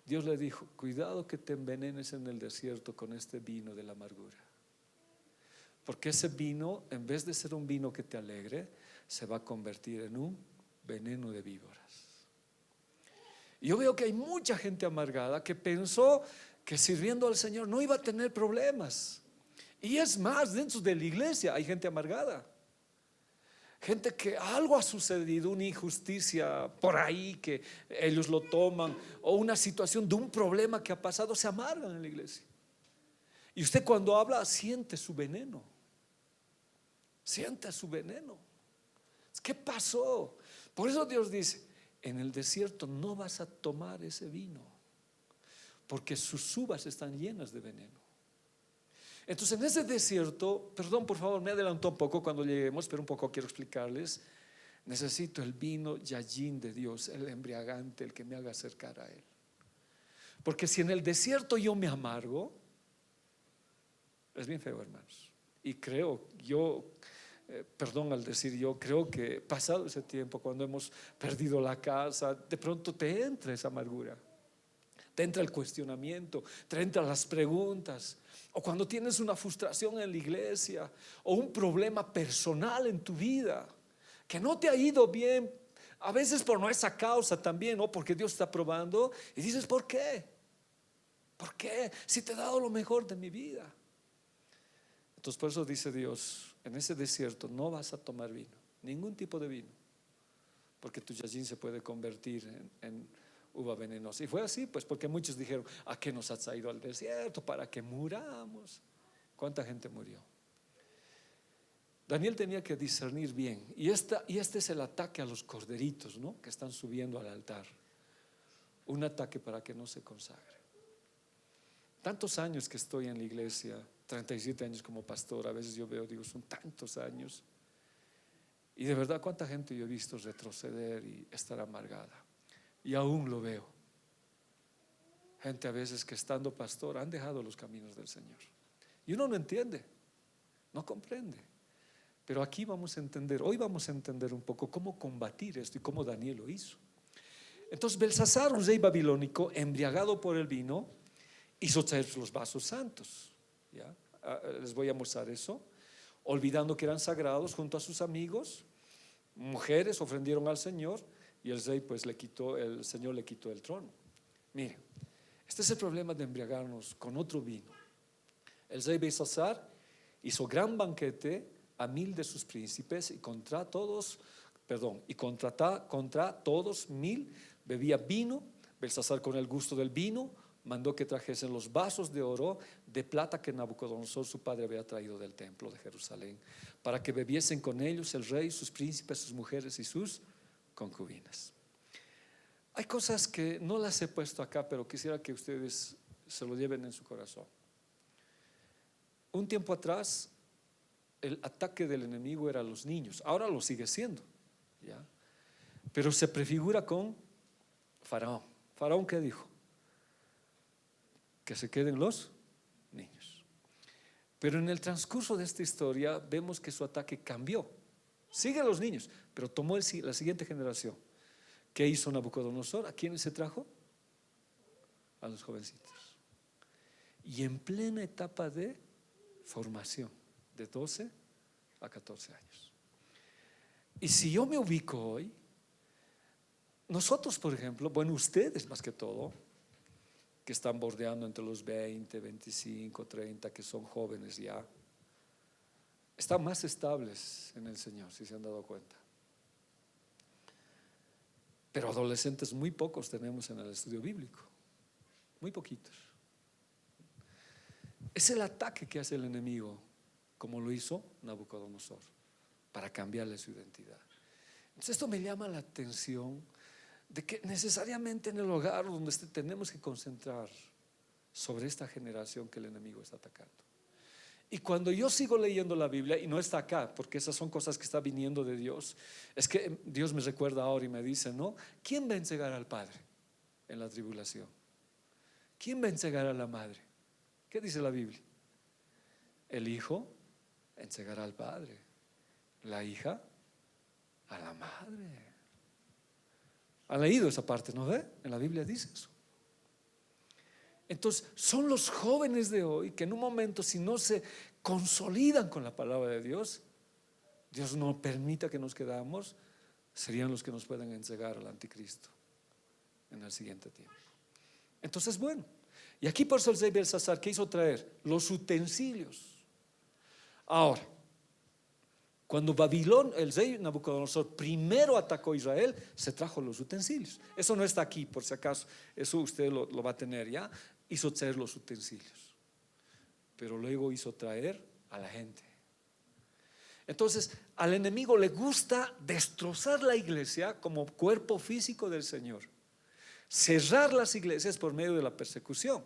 Dios le dijo: cuidado que te envenenes en el desierto con este vino de la amargura, porque ese vino, en vez de ser un vino que te alegre, se va a convertir en un veneno de víboras. Y yo veo que hay mucha gente amargada que pensó que sirviendo al Señor no iba a tener problemas. Y es más, dentro de la iglesia hay gente amargada, gente que algo ha sucedido, una injusticia por ahí que ellos lo toman, o una situación de un problema que ha pasado, se amargan en la iglesia. Y usted cuando habla siente su veneno, siente su veneno. ¿Qué pasó? Por eso Dios dice: en el desierto no vas a tomar ese vino, porque sus uvas están llenas de veneno. Entonces en ese desierto, perdón por favor, me adelantó un poco cuando lleguemos, pero un poco quiero explicarles. Necesito el vino Yajin de Dios, el embriagante, el que me haga acercar a Él. Porque si en el desierto yo me amargo, es bien feo, hermanos. Y creo, perdón al decir yo, creo que pasado ese tiempo, cuando hemos perdido la casa, de pronto te entra esa amargura, te entra el cuestionamiento, te entran las preguntas. O cuando tienes una frustración en la iglesia, o un problema personal en tu vida que no te ha ido bien, a veces por nuestra causa también, ¿no? Porque Dios está probando, y dices: ¿por qué? ¿Por qué? Si te he dado lo mejor de mi vida. Entonces por eso dice Dios: en ese desierto no vas a tomar vino, ningún tipo de vino, porque tu yajin se puede convertir en uva venenosa. Y fue así, pues, porque muchos dijeron: ¿a qué nos has traído al desierto? ¿Para que muramos? ¿Cuánta gente murió? Daniel tenía que discernir bien. Y este es el ataque a los corderitos, ¿no?, que están subiendo al altar. Un ataque para que no se consagre. Tantos años que estoy en la iglesia, 37 años como pastor. A veces yo veo, digo, son tantos años. Y de verdad, cuánta gente yo he visto retroceder y estar amargada. Y aún lo veo. Gente a veces que estando pastor han dejado los caminos del Señor. Y uno no entiende, no comprende. Pero aquí vamos a entender, hoy vamos a entender un poco cómo combatir esto y cómo Daniel lo hizo. Entonces Belsasar, un rey babilónico, embriagado por el vino, hizo traer los vasos santos. ¿Ya? Les voy a mostrar eso. Olvidando que eran sagrados, junto a sus amigos, mujeres ofrendieron al Señor. Y el rey, pues, el Señor le quitó el trono. Miren, este es el problema de embriagarnos con otro vino. El rey Belsasar hizo gran banquete a 1000 de sus príncipes, y contra todos 1000 bebía vino. Belsasar, con el gusto del vino, mandó que trajesen los vasos de oro, de plata, que Nabucodonosor su padre había traído del templo de Jerusalén, para que bebiesen con ellos el rey, sus príncipes, sus mujeres y sus concubinas. Hay cosas que no las he puesto acá, pero quisiera que ustedes se lo lleven en su corazón. Un tiempo atrás el ataque del enemigo era a los niños, ahora lo sigue siendo, ¿ya? Pero se prefigura con Faraón. ¿Faraón qué dijo? Que se queden los niños. Pero en el transcurso de esta historia vemos que su ataque cambió. Sigue a los niños, pero tomó la siguiente generación. ¿Qué hizo Nabucodonosor? ¿A quiénes se trajo? A los jovencitos. Y en plena etapa de formación, de 12 a 14 años. Y si yo me ubico hoy, nosotros, por ejemplo, bueno, ustedes más que todo, que están bordeando entre los 20, 25, 30, que son jóvenes ya, están más estables en el Señor, si se han dado cuenta. Pero adolescentes muy pocos tenemos en el estudio bíblico, muy poquitos. Es el ataque que hace el enemigo, como lo hizo Nabucodonosor, para cambiarle su identidad. Entonces esto me llama la atención de que necesariamente en el hogar donde tenemos que concentrar sobre esta generación que el enemigo está atacando. Y cuando yo sigo leyendo la Biblia, y no está acá, porque esas son cosas que están viniendo de Dios, es que Dios me recuerda ahora y me dice, ¿no? ¿Quién va a entregar al padre en la tribulación? ¿Quién va a entregar a la madre? ¿Qué dice la Biblia? El hijo entregará al padre, la hija a la madre. ¿Han leído esa parte? ¿No ve? En la Biblia dice eso. Entonces son los jóvenes de hoy que en un momento, si no se consolidan con la palabra de Dios, Dios no permita que nos quedamos, serían los que nos pueden entregar al anticristo en el siguiente tiempo. Entonces, bueno, y aquí por eso el rey Belsasar, ¿qué hizo traer? Los utensilios. Ahora, cuando Babilón, el rey Nabucodonosor primero atacó a Israel, se trajo los utensilios. Eso no está aquí, por si acaso, eso usted lo va a tener ya. Hizo traer los utensilios, pero luego hizo traer a la gente. Entonces al enemigo le gusta destrozar la iglesia como cuerpo físico del Señor, cerrar las iglesias por medio de la persecución.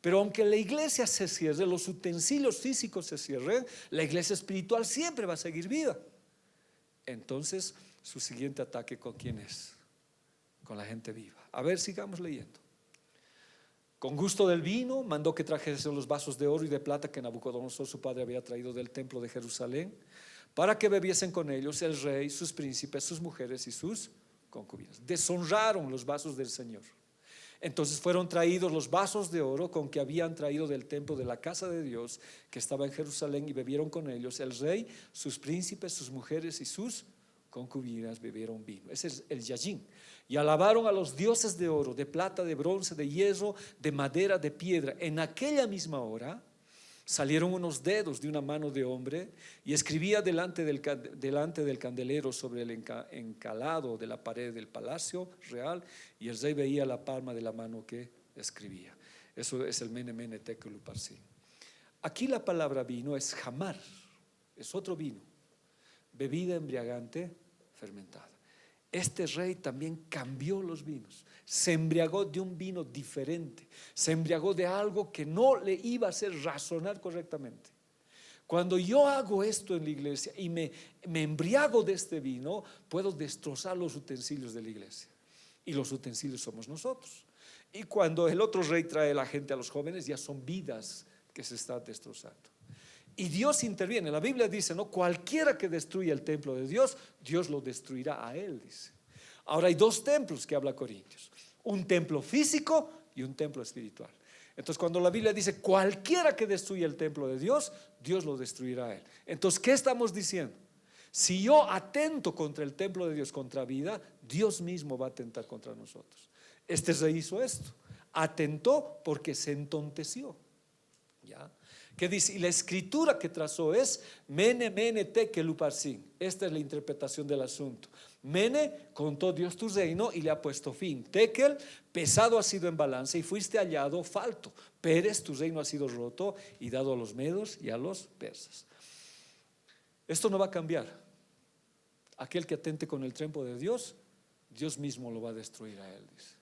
Pero aunque la iglesia se cierre, los utensilios físicos se cierren, la iglesia espiritual siempre va a seguir viva. Entonces su siguiente ataque, ¿con quién es? Con la gente viva. A ver, sigamos leyendo. Con gusto del vino mandó que trajesen los vasos de oro y de plata que Nabucodonosor su padre había traído del templo de Jerusalén, para que bebiesen con ellos el rey, sus príncipes, sus mujeres y sus concubinas. Deshonraron los vasos del Señor. Entonces fueron traídos los vasos de oro con que habían traído del templo de la casa de Dios que estaba en Jerusalén, y bebieron con ellos el rey, sus príncipes, sus mujeres y sus concubinas bebieron vino. Ese es el yajin. Y alabaron a los dioses de oro, de plata, de bronce, de hierro, de madera, de piedra. En aquella misma hora salieron unos dedos de una mano de hombre y escribía delante del candelero sobre el encalado de la pared del palacio real, y el rey veía la palma de la mano que escribía. Eso es el Mene Mene Tekel Upharsin. Aquí la palabra vino es jamar, es otro vino, bebida embriagante fermentada. Este rey también cambió los vinos, se embriagó de un vino diferente, se embriagó de algo que no le iba a hacer razonar correctamente. Cuando yo hago esto en la iglesia y me embriago de este vino, puedo destrozar los utensilios de la iglesia, y los utensilios somos nosotros. Y cuando el otro rey trae a la gente, a los jóvenes, ya son vidas que se están destrozando. Y Dios interviene. La Biblia dice, ¿no? Cualquiera que destruya el templo de Dios, Dios lo destruirá a él, dice. Ahora hay dos templos que habla Corintios: un templo físico y un templo espiritual. Entonces cuando la Biblia dice cualquiera que destruya el templo de Dios, Dios lo destruirá a él. Entonces, ¿qué estamos diciendo? Si yo atento contra el templo de Dios, contra vida, Dios mismo va a atentar contra nosotros. Este rey hizo esto, atentó porque se entonteció. ¿Ya? ¿Qué dice? Y la escritura que trazó es Mene Mene Tekel Upharsin. Esta es la interpretación del asunto. Mene, contó Dios tu reino y le ha puesto fin. Tekel, pesado ha sido en balanza y fuiste hallado falto. Peres, tu reino ha sido roto y dado a los medos y a los persas. Esto no va a cambiar. Aquel que atente con el templo de Dios, Dios mismo lo va a destruir a él, dice.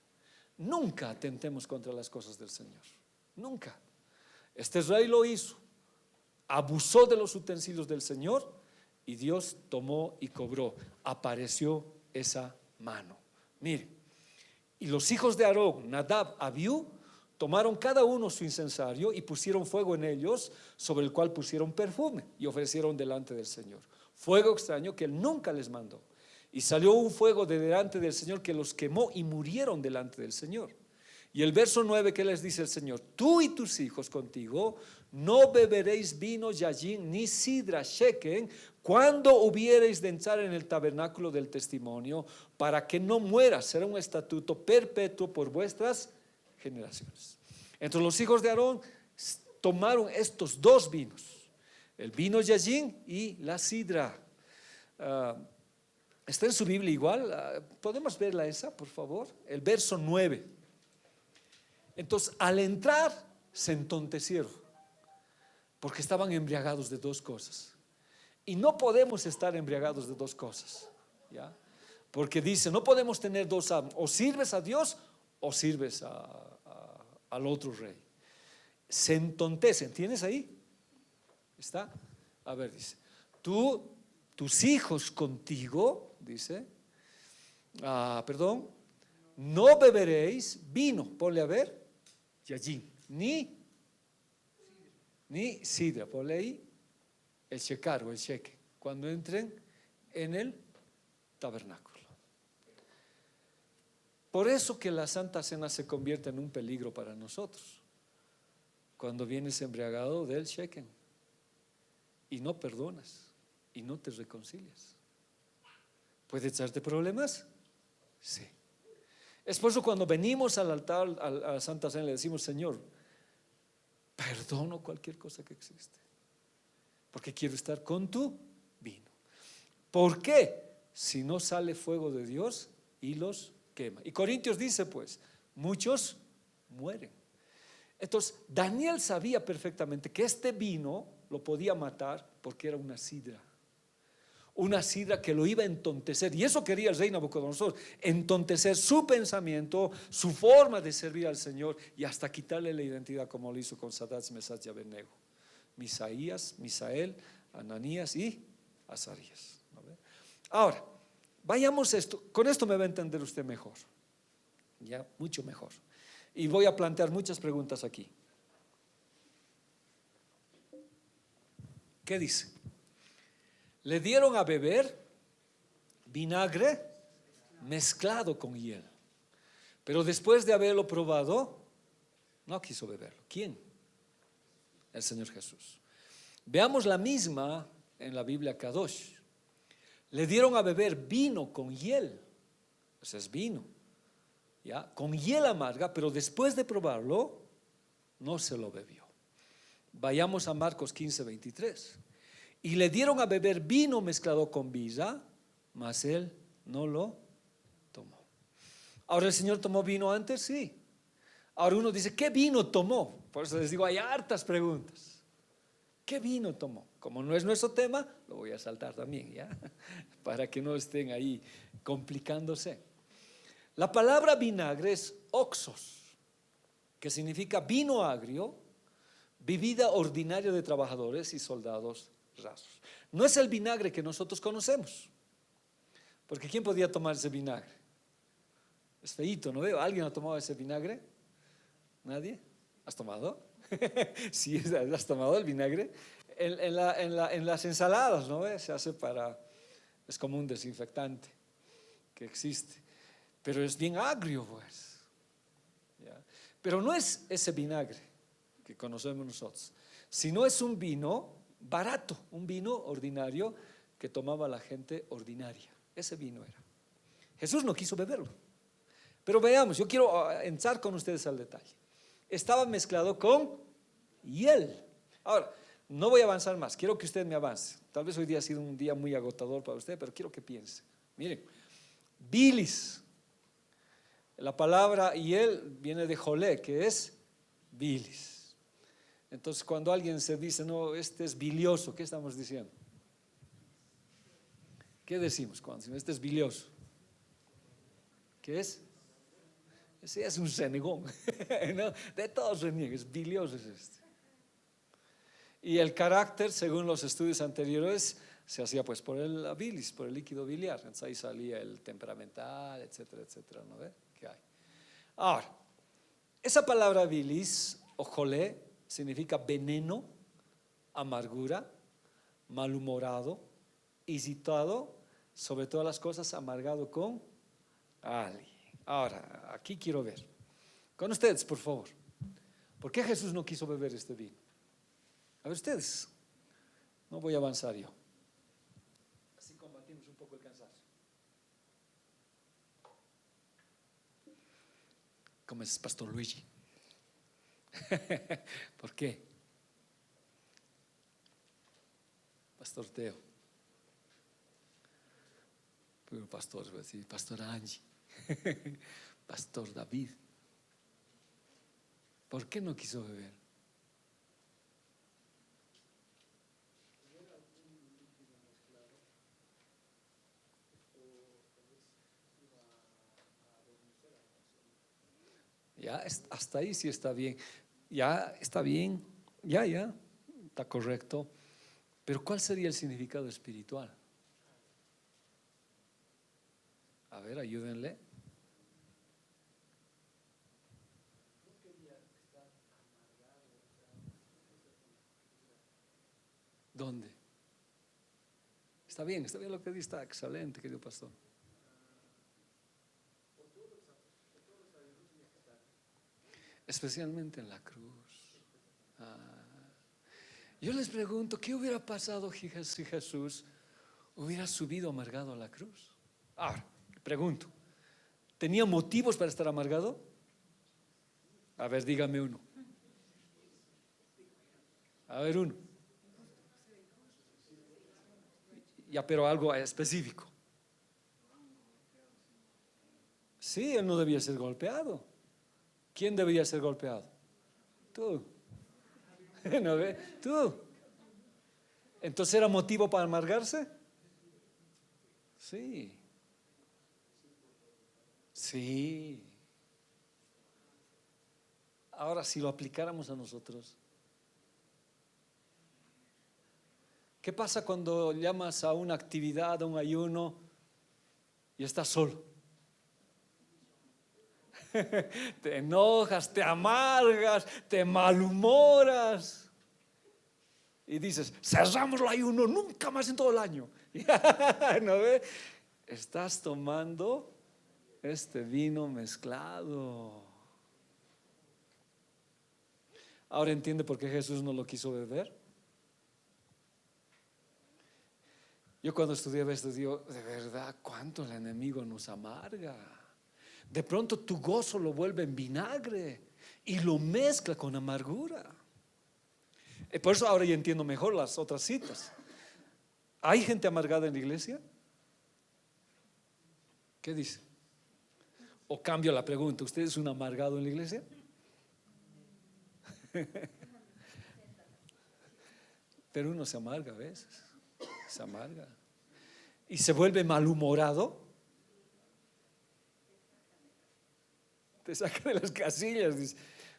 Nunca atentemos contra las cosas del Señor, nunca. Este rey lo hizo, abusó de los utensilios del Señor, y Dios tomó y cobró. Apareció esa mano. Mire, y los hijos de Aarón, Nadab, Abiú, tomaron cada uno su incensario y pusieron fuego en ellos, sobre el cual pusieron perfume y ofrecieron delante del Señor. Fuego extraño que él nunca les mandó. Y salió un fuego de delante del Señor que los quemó y murieron delante del Señor. Y el verso 9, ¿qué les dice el Señor? Tú y tus hijos contigo no beberéis vino yajin ni sidra sheken cuando hubiereis de entrar en el tabernáculo del testimonio, para que no mueras. Será un estatuto perpetuo por vuestras generaciones. Entonces los hijos de Aarón tomaron estos dos vinos, el vino yajin y la sidra. Está en su Biblia igual. ¿Podemos verla esa, por favor? El verso 9. Entonces al entrar se entontecieron. porque estaban embriagados de dos cosas. Y no podemos estar embriagados de dos cosas, ¿ya? Porque dice, no podemos tener dos amos, o sirves a Dios o sirves al otro rey. Se entontecen, ¿tienes ahí? ¿Está? A ver, dice, tus hijos contigo, dice, no beberéis vino, ponle a ver, yajin, ni sidra, ponle ahí el shecar o el sheque, cuando entren en el tabernáculo. Por eso que la Santa Cena se convierte en un peligro para nosotros, cuando vienes embriagado del sheken y no perdonas y no te reconcilias. ¿Puede echarte problemas? Sí. Es por eso cuando venimos al altar, a la Santa Cena, le decimos, Señor, perdono cualquier cosa que existe, porque quiero estar con tu vino. ¿Por qué? Si no sale fuego de Dios y los quema. Y Corintios dice, pues, muchos mueren. Entonces, Daniel sabía perfectamente que este vino lo podía matar porque era una sidra que lo iba a entontecer, y eso quería el rey Nabucodonosor, entontecer su pensamiento, su forma de servir al Señor, y hasta quitarle la identidad, como lo hizo con Sadrach, Mesach y Abednego, Misael, Ananías y Azarías. Ahora, vayamos con esto me va a entender usted mejor, ya, mucho mejor, y voy a plantear muchas preguntas aquí. ¿Qué dice? Le dieron a beber vinagre mezclado con hiel, pero después de haberlo probado, no quiso beberlo. ¿Quién? El Señor Jesús. Veamos la misma en la Biblia Kadosh. Le dieron a beber vino con hiel, ese es vino, ¿ya? Con hiel amarga, pero después de probarlo, no se lo bebió. Vayamos a Marcos 15:23. Y le dieron a beber vino mezclado con birra, mas él no lo tomó. Ahora, ¿el Señor tomó vino antes? Sí. Ahora uno dice, ¿qué vino tomó? Por eso les digo, hay hartas preguntas. ¿Qué vino tomó? Como no es nuestro tema, lo voy a saltar también, ¿ya? Para que no estén ahí complicándose. La palabra vinagre es oxos, que significa vino agrio, bebida ordinaria de trabajadores y soldados rasos. No es el vinagre que nosotros conocemos, porque ¿quién podía tomar ese vinagre? Es feíto, ¿no veo? ¿Alguien ha tomado ese vinagre? ¿Nadie? ¿Has tomado? Sí, ¿has tomado el vinagre? En las ensaladas, ¿no ve? Se hace es como un desinfectante que existe, pero es bien agrio, pues, ¿ya? Pero no es ese vinagre que conocemos nosotros, sino es un vino barato, un vino ordinario que tomaba la gente ordinaria. Ese vino era. Jesús no quiso beberlo. Pero veamos, yo quiero entrar con ustedes al detalle. Estaba mezclado con hiel. Ahora, no voy a avanzar más, quiero que usted me avance. Tal vez hoy día ha sido un día muy agotador para usted, pero quiero que piense. Miren, bilis. La palabra hiel viene de jolé, que es bilis. Entonces, cuando alguien se dice, no, este es bilioso, ¿qué estamos diciendo? ¿Qué decimos cuando decimos, este es bilioso? ¿Qué es? Ese es un renegón. No, de todos reniegues, bilioso es este. Y el carácter, según los estudios anteriores, se hacía pues por la bilis, por el líquido biliar. Entonces ahí salía el temperamental, etcétera, etcétera, ¿no ve? ¿Qué hay? Ahora, esa palabra bilis o jolé significa veneno, amargura, malhumorado, irritado, sobre todas las cosas amargado con alguien. Ahora, aquí quiero ver con ustedes, por favor, ¿por qué Jesús no quiso beber este vino? A ver ustedes, no voy a avanzar yo, así combatimos un poco el cansancio. ¿Cómo es, Pastor Luigi? ¿Por qué? Pastor Teo. Pero pastor, voy a decir, Pastor Angie. Pastor David. ¿Por qué no quiso beber? Ya, hasta ahí sí está bien. Ya está bien, ya, está correcto. Pero ¿cuál sería el significado espiritual? A ver, ayúdenle. ¿Dónde? Está bien lo que dice, está excelente, querido pastor. Especialmente en la cruz. Yo les pregunto, ¿qué hubiera pasado si Jesús hubiera subido amargado a la cruz? Ahora, pregunto, ¿tenía motivos para estar amargado? A ver, dígame uno. A ver, uno. Ya, pero algo específico. Sí, él no debía ser golpeado. ¿Quién debería ser golpeado? Tú. ¿No ve? Tú. ¿Entonces era motivo para amargarse? Sí. Sí. Ahora, si lo aplicáramos a nosotros, ¿qué pasa cuando llamas a una actividad, a un ayuno y estás solo? Te enojas, te amargas, te malhumoras y dices, cerramos el ayuno, nunca más en todo el año. ¿No ve? Estás tomando este vino mezclado. Ahora entiende por qué Jesús no lo quiso beber. Yo cuando estudiaba esto digo, de verdad, cuánto el enemigo nos amarga. De pronto tu gozo lo vuelve en vinagre y lo mezcla con amargura. Por eso ahora ya entiendo mejor las otras citas. ¿Hay gente amargada en la iglesia? ¿Qué dice? O cambio la pregunta, ¿usted es un amargado en la iglesia? Pero uno se amarga a veces, se amarga y se vuelve malhumorado. Te saca de las casillas, dice,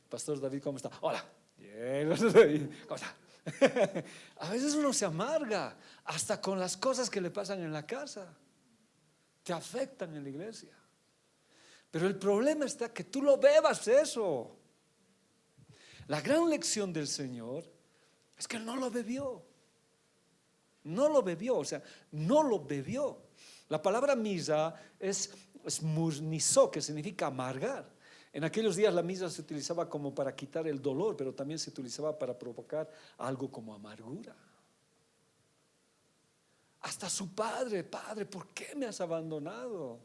Pastor David, ¿cómo está? Hola, bien, ¿cómo está? A veces uno se amarga hasta con las cosas que le pasan en la casa, te afectan en la iglesia. Pero el problema está que tú lo bebas eso. La gran lección del Señor es que Él no lo bebió. No lo bebió, o sea, no lo bebió. La palabra misa es murnizó, que significa amargar. En aquellos días la misa se utilizaba como para quitar el dolor, pero también se utilizaba para provocar algo como amargura. Hasta su padre, ¿por qué me has abandonado?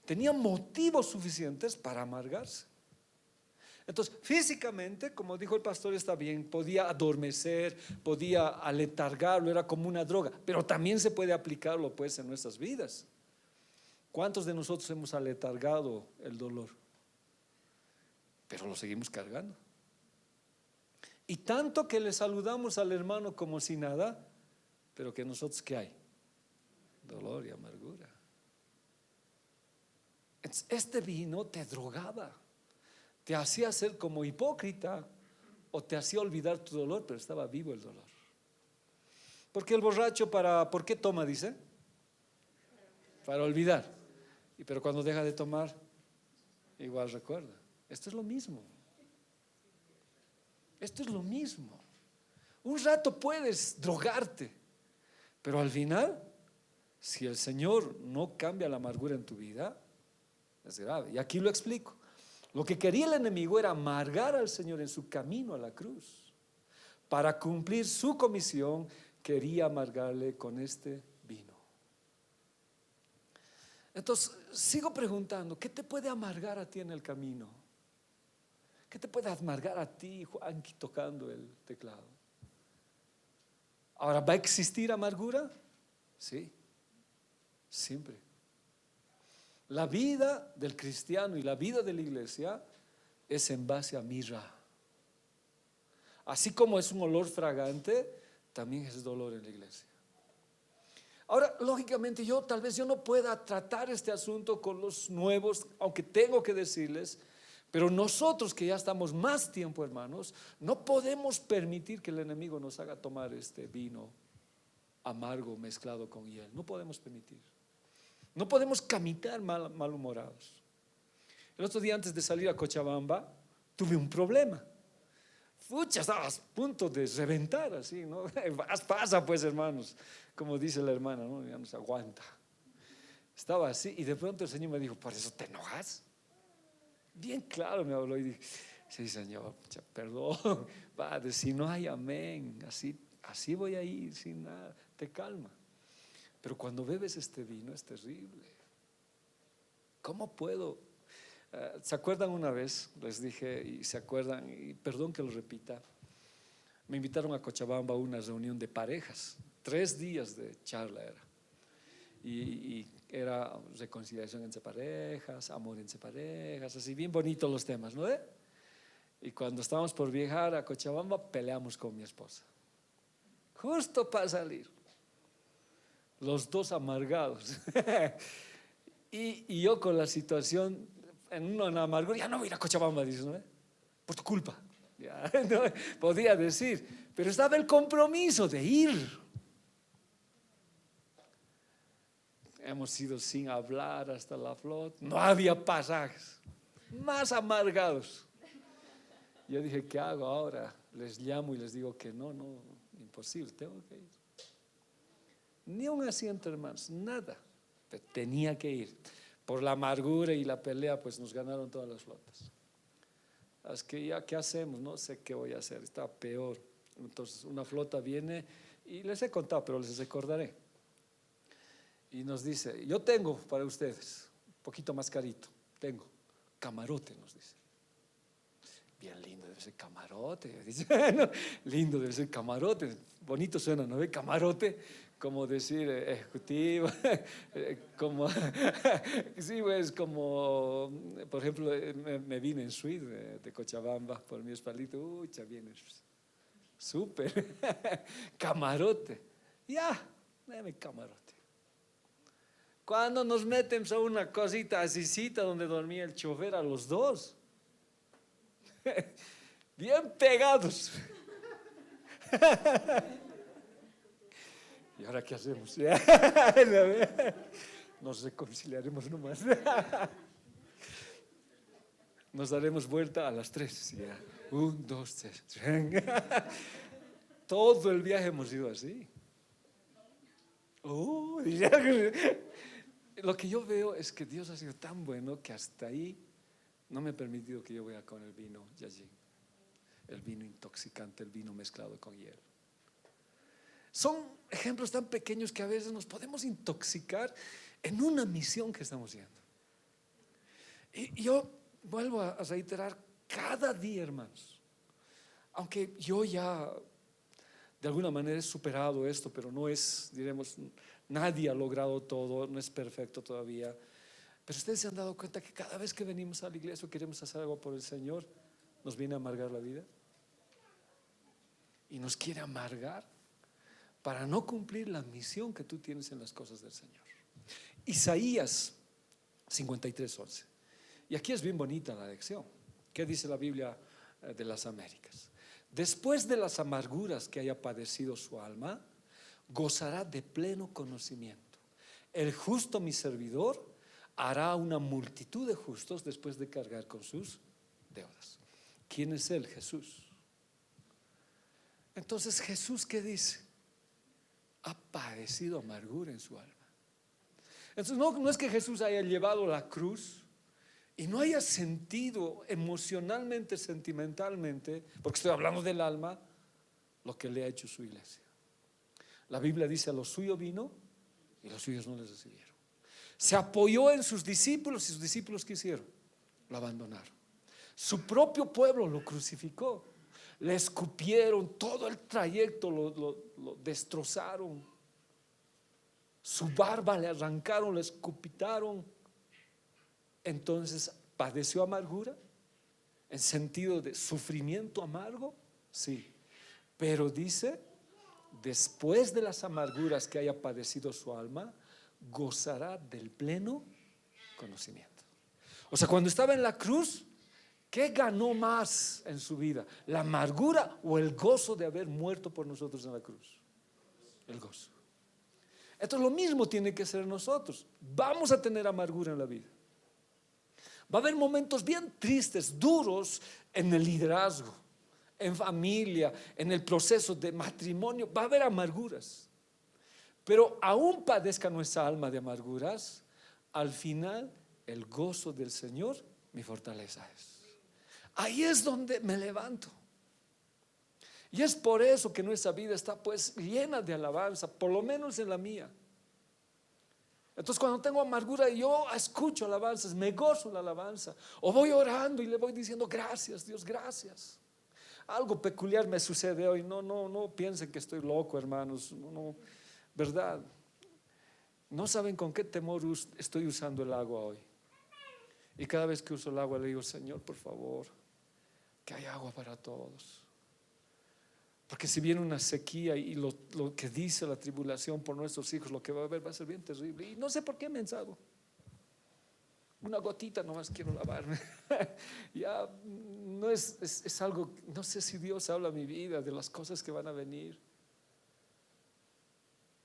Tenía motivos suficientes para amargarse. Entonces, físicamente, como dijo el pastor, está bien, podía adormecer, podía aletargarlo, era como una droga, pero también se puede aplicarlo pues en nuestras vidas. ¿Cuántos de nosotros hemos aletargado el dolor? Pero lo seguimos cargando. Y tanto que le saludamos al hermano como si nada, pero que nosotros, ¿qué hay? Dolor y amargura. Este vino te drogaba, te hacía ser como hipócrita o te hacía olvidar tu dolor, pero estaba vivo el dolor. Porque el borracho ¿por qué toma? Dice, para olvidar. Pero cuando deja de tomar, igual recuerda. Esto es lo mismo. Esto es lo mismo. Un rato puedes drogarte, pero al final, si el Señor no cambia la amargura en tu vida, es grave. Y aquí lo explico. Lo que quería el enemigo era amargar al Señor en su camino a la cruz. Para cumplir su comisión, quería amargarle con este vino. Entonces, sigo preguntando, ¿qué te puede amargar a ti en el camino? ¿Qué te puede amargar a ti, Juanqui, tocando el teclado? Ahora, ¿va a existir amargura? Sí, siempre. La vida del cristiano y la vida de la iglesia es en base a mirra. Así como es un olor fragante, también es dolor en la iglesia. Ahora, lógicamente, tal vez yo no pueda tratar este asunto con los nuevos, aunque tengo que decirles, Pero nosotros que ya estamos más tiempo, hermanos, no podemos permitir que el enemigo nos haga tomar este vino amargo mezclado con hiel. No podemos permitir. No podemos caminar malhumorados. El otro día, antes de salir a Cochabamba, tuve un problema. Fucha, estaba a punto de reventar así, ¿no? Pasa pues, hermanos, como dice la hermana, ¿no? Ya no se aguanta. Estaba así y de pronto el Señor me dijo: ¿por eso te enojas? Bien claro me habló y dije: sí, Señor, perdón, Padre, si no hay amén, así voy a ir sin nada. Te calma. Pero cuando bebes este vino es terrible. ¿Cómo puedo? ¿Se acuerdan una vez? Les dije, y se acuerdan, y perdón que lo repita, me invitaron a Cochabamba a una reunión de parejas, 3 días de charla era, y era reconciliación entre parejas, amor entre parejas, así bien bonitos los temas, ¿no? Y cuando estábamos por viajar a Cochabamba, peleamos con mi esposa, justo para salir, los dos amargados. y yo con la situación, en una amargura: ya no voy a ir a Cochabamba, dice, ¿no? Por tu culpa. Ya, no, podía decir, pero estaba el compromiso de ir. Hemos ido sin hablar hasta la flota, no había pasajes, más amargados. Yo dije: ¿qué hago ahora? Les llamo y les digo que no, imposible, tengo que ir. Ni un asiento, hermanos, nada. Pero tenía que ir. Por la amargura y la pelea, pues nos ganaron todas las flotas. Es que ya, ¿qué hacemos? No sé qué voy a hacer, está peor. Entonces una flota viene, y les he contado, pero les recordaré, y nos dice: yo tengo para ustedes, un poquito más carito, tengo camarote, nos dice. Bien lindo debe ser camarote, dice. No, lindo debe ser camarote, bonito suena, ¿no ve? Camarote, como decir ejecutivo, como sí, pues, como por ejemplo, me vine en suite de Cochabamba por mi espaldito. Uy, ya viene súper. Camarote, ya, dame camarote. Cuando nos meten a una cosita asícita donde dormía el chofer, a los dos bien pegados. ¿Y ahora qué hacemos? Nos reconciliaremos nomás. Nos daremos vuelta a las 3. 1, 2, 3. Todo el viaje hemos ido así. Lo que yo veo es que Dios ha sido tan bueno que hasta ahí no me ha permitido que yo vaya con el vino Yajin, el vino intoxicante, el vino mezclado con hielo. Son ejemplos tan pequeños que a veces nos podemos intoxicar en una misión que estamos haciendo. Y yo vuelvo a reiterar cada día, hermanos, aunque yo ya de alguna manera he superado esto, pero no es, diremos, nadie ha logrado todo, no es perfecto todavía. Pero ustedes se han dado cuenta que cada vez que venimos a la iglesia o queremos hacer algo por el Señor, nos viene a amargar la vida. Y nos quiere amargar para no cumplir la misión que tú tienes en las cosas del Señor. Isaías 53:11. Y aquí es bien bonita la lección. ¿Qué dice la Biblia de las Américas? Después de las amarguras que haya padecido su alma, gozará de pleno conocimiento. El justo, mi servidor, hará una multitud de justos después de cargar con sus deudas. ¿Quién es él? Jesús. Entonces, Jesús, ¿qué dice? Ha padecido amargura en su alma. Entonces no es que Jesús haya llevado la cruz y no haya sentido emocionalmente, sentimentalmente, porque estoy hablando del alma, lo que le ha hecho su iglesia. La Biblia dice: a los suyos vino y los suyos no les recibieron. Se apoyó en sus discípulos y sus discípulos, ¿qué hicieron? Lo abandonaron. Su propio pueblo lo crucificó, le escupieron, todo el trayecto lo destrozaron, su barba le arrancaron, le escupitaron. Entonces, ¿padeció amargura? ¿En sentido de sufrimiento amargo? Sí. Pero dice: después de las amarguras que haya padecido su alma, gozará del pleno conocimiento. O sea, cuando estaba en la cruz, ¿Qué ganó más en su vida? ¿La amargura o el gozo de haber muerto por nosotros en la cruz? El gozo. Entonces lo mismo tiene que ser nosotros. Vamos a tener amargura en la vida. Va a haber momentos bien tristes, duros en el liderazgo, en familia, en el proceso de matrimonio. Va a haber amarguras. Pero aún padezca nuestra alma de amarguras, al final el gozo del Señor mi fortaleza es. Ahí es donde me levanto. Y es por eso que nuestra vida está pues llena de alabanza, por lo menos en la mía. Entonces cuando tengo amargura yo escucho alabanzas, me gozo la alabanza, o voy orando y le voy diciendo gracias Dios, gracias. Algo peculiar me sucede hoy, no piensen que estoy loco, hermanos, no, ¿verdad? No saben con qué temor estoy usando el agua hoy. Y cada vez que uso el agua le digo, Señor, por favor, que haya agua para todos. Porque si viene una sequía y lo que dice la tribulación por nuestros hijos, lo que va a haber va a ser bien terrible. Y no sé por qué me ensado. Una gotita nomás quiero lavarme. Ya no es algo, no sé si Dios habla a mi vida de las cosas que van a venir.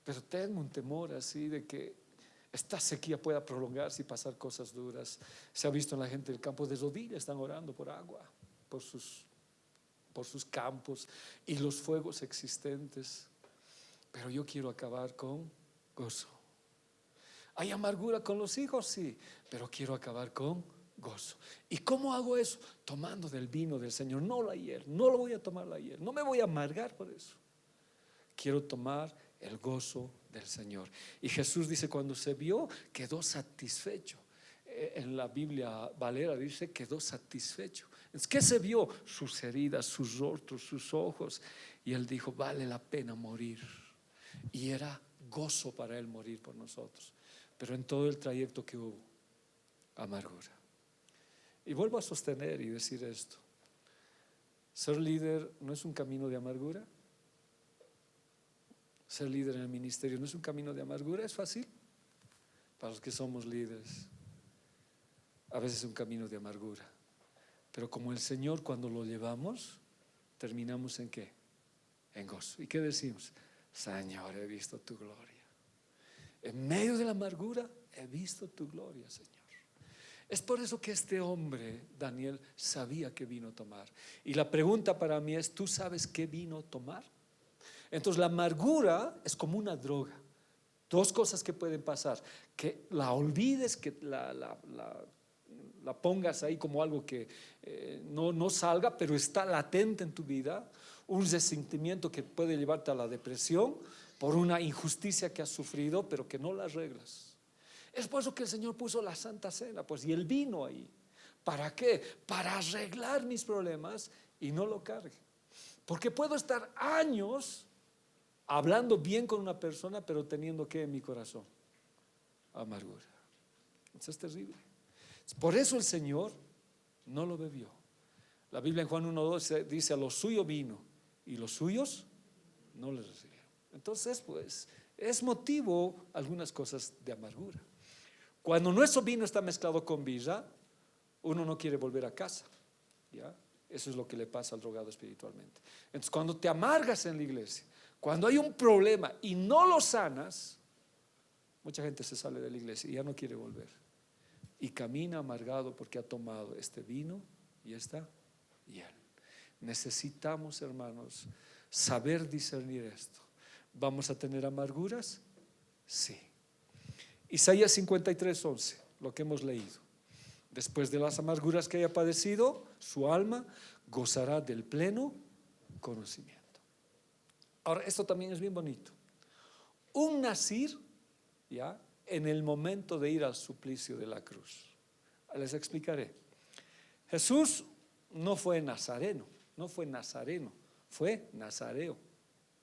Pero tengo un temor así de que esta sequía pueda prolongarse y pasar cosas duras. Se ha visto en la gente del campo de rodillas, están orando por agua, por sus campos y los fuegos existentes. Pero yo quiero acabar con gozo. ¿Hay amargura con los hijos? Sí, pero quiero acabar con gozo. ¿Y cómo hago eso? Tomando del vino del Señor, no la hiel, no lo voy a tomar la hiel, no me voy a amargar por eso. Quiero tomar el gozo del Señor. Y Jesús dice, cuando se vio, quedó satisfecho. En la Biblia Valera dice, quedó satisfecho. ¿Qué se vio? Sus heridas, sus rostros, sus ojos. Y él dijo, vale la pena morir. Y era gozo para él morir por nosotros. Pero en todo el trayecto que hubo, amargura. Y vuelvo a sostener y decir esto: ser líder no es un camino de amargura. Ser líder en el ministerio no es un camino de amargura. Es fácil para los que somos líderes. A veces es un camino de amargura. Pero como el Señor, cuando lo llevamos, terminamos ¿en qué? En gozo. ¿Y qué decimos? Señor, he visto tu gloria. En medio de la amargura he visto tu gloria, Señor. Es por eso que este hombre, Daniel, sabía qué vino a tomar. Y la pregunta para mí es, ¿tú sabes qué vino a tomar? Entonces la amargura es como una droga. Dos cosas que pueden pasar: que la olvides, que la pongas ahí como algo que no salga, pero está latente en tu vida. Un resentimiento que puede llevarte a la depresión por una injusticia que has sufrido, pero que no la arreglas. Es por eso que el Señor puso la Santa Cena, pues, y el vino ahí. ¿Para qué? Para arreglar mis problemas y no lo cargue. Porque puedo estar años hablando bien con una persona, pero teniendo ¿qué en mi corazón? Amargura. Eso es terrible. Por eso el Señor no lo bebió. La Biblia en Juan 1:12 dice, a los suyos vino y los suyos no les recibieron. Entonces pues es motivo algunas cosas de amargura. Cuando nuestro vino está mezclado con birra, uno no quiere volver a casa, ¿ya? Eso es lo que le pasa al drogado espiritualmente. Entonces cuando te amargas en la iglesia, cuando hay un problema y no lo sanas, mucha gente se sale de la iglesia y ya no quiere volver. Y camina amargado porque ha tomado este vino y esta hiel. Necesitamos, hermanos, saber discernir esto. ¿Vamos a tener amarguras? Sí. Isaías 53:11, lo que hemos leído. Después de las amarguras que haya padecido, su alma gozará del pleno conocimiento. Ahora, esto también es bien bonito. Un nazir, ¿ya?, en el momento de ir al suplicio de la cruz. Les explicaré. Jesús no fue nazareno, fue nazareo.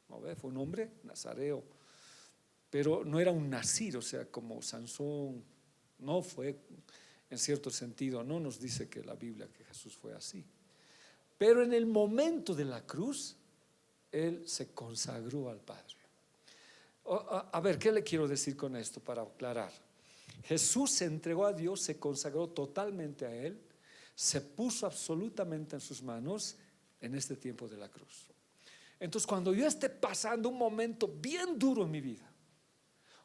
¿No ve? Fue un hombre nazareo. Pero no era un nazir, o sea, como Sansón. No fue, en cierto sentido, no nos dice que la Biblia que Jesús fue así. Pero en el momento de la cruz, él se consagró al Padre. A ver, ¿qué le quiero decir con esto para aclarar? Jesús se entregó a Dios, se consagró totalmente a Él, se puso absolutamente en sus manos en este tiempo de la cruz. Entonces, cuando yo esté pasando un momento bien duro en mi vida,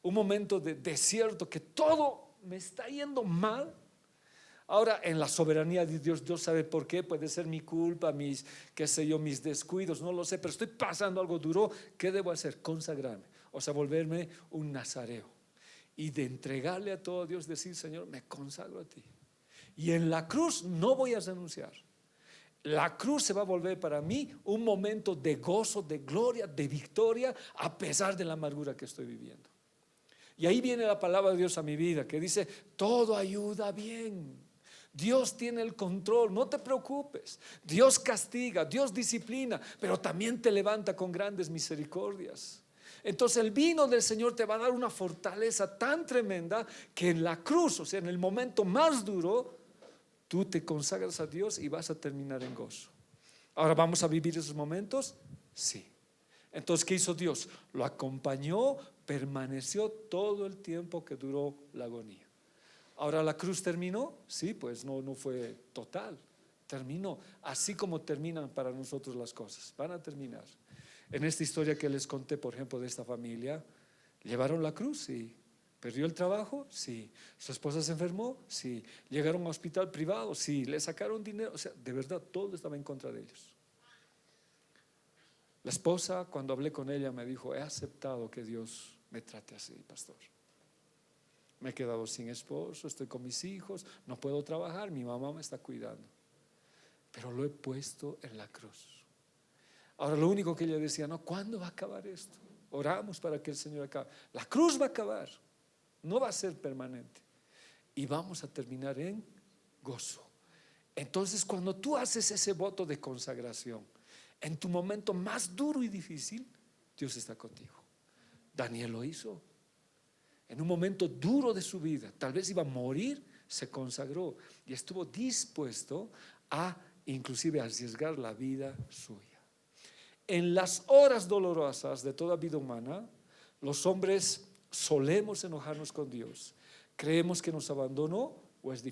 un momento de desierto, que todo me está yendo mal, ahora en la soberanía de Dios, Dios sabe por qué, puede ser mi culpa, mis, qué sé yo, mis descuidos, no lo sé, pero estoy pasando algo duro. ¿Qué debo hacer? Consagrarme, o sea, volverme un nazareo y de entregarle a todo a Dios, decir: Señor, me consagro a ti. Y en la cruz no voy a renunciar. La cruz se va a volver para mí un momento de gozo, de gloria, de victoria, a pesar de la amargura que estoy viviendo. Y ahí viene la palabra de Dios a mi vida, que dice: todo ayuda bien. Dios tiene el control, no te preocupes. Dios castiga, Dios disciplina, pero también te levanta con grandes misericordias. Entonces el vino del Señor te va a dar una fortaleza tan tremenda que en la cruz, o sea, en el momento más duro, tú te consagras a Dios y vas a terminar en gozo. Ahora, ¿vamos a vivir esos momentos? Sí. Entonces, ¿qué hizo Dios? Lo acompañó, permaneció todo el tiempo que duró la agonía. Ahora, ¿la cruz terminó? Sí, pues no fue total, terminó. Así como terminan para nosotros las cosas, van a terminar. En esta historia que les conté, por ejemplo, de esta familia, llevaron la cruz, sí. ¿Perdió el trabajo? Sí. ¿Su esposa se enfermó? Sí. ¿Llegaron a hospital privado? Sí. ¿Le sacaron dinero? O sea, de verdad, todo estaba en contra de ellos. La esposa, cuando hablé con ella, me dijo: he aceptado que Dios me trate así, pastor. Me he quedado sin esposo, estoy con mis hijos, no puedo trabajar, mi mamá me está cuidando, pero lo he puesto en la cruz. Ahora, lo único que ella decía: no, ¿cuándo va a acabar esto? Oramos para que el Señor acabe. La cruz va a acabar, no va a ser permanente, y vamos a terminar en gozo. Entonces, cuando tú haces ese voto de consagración en tu momento más duro y difícil, Dios está contigo. Daniel lo hizo. En un momento duro de su vida, tal vez iba a morir, se consagró y estuvo dispuesto a inclusive arriesgar la vida suya. En las horas dolorosas de toda vida humana, los hombres solemos enojarnos con Dios. Creemos que nos abandonó o es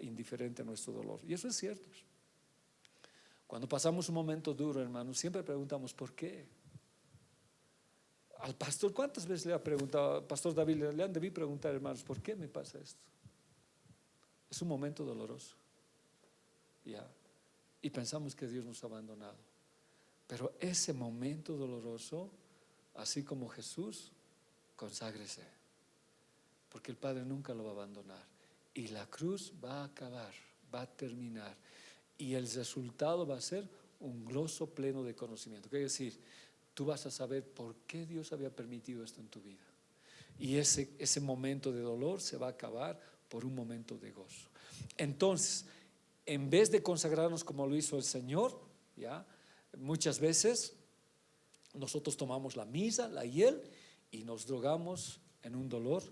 indiferente a nuestro dolor. Y eso es cierto. Cuando pasamos un momento duro, hermanos, siempre preguntamos: ¿por qué? Al pastor, ¿cuántas veces le ha preguntado? Pastor David, le han debido preguntar, hermanos: ¿por qué me pasa esto? Es un momento doloroso, ya. Y pensamos que Dios nos ha abandonado. Pero ese momento doloroso, así como Jesús, conságrese, porque el Padre nunca lo va a abandonar. Y la cruz va a acabar, va a terminar. Y el resultado va a ser un gozo pleno de conocimiento. Quiere decir, tú vas a saber por qué Dios había permitido esto en tu vida. Y ese momento de dolor se va a acabar por un momento de gozo. Entonces, en vez de consagrarnos como lo hizo el Señor, ¿ya? Muchas veces nosotros tomamos la misa, la hiel, y nos drogamos en un dolor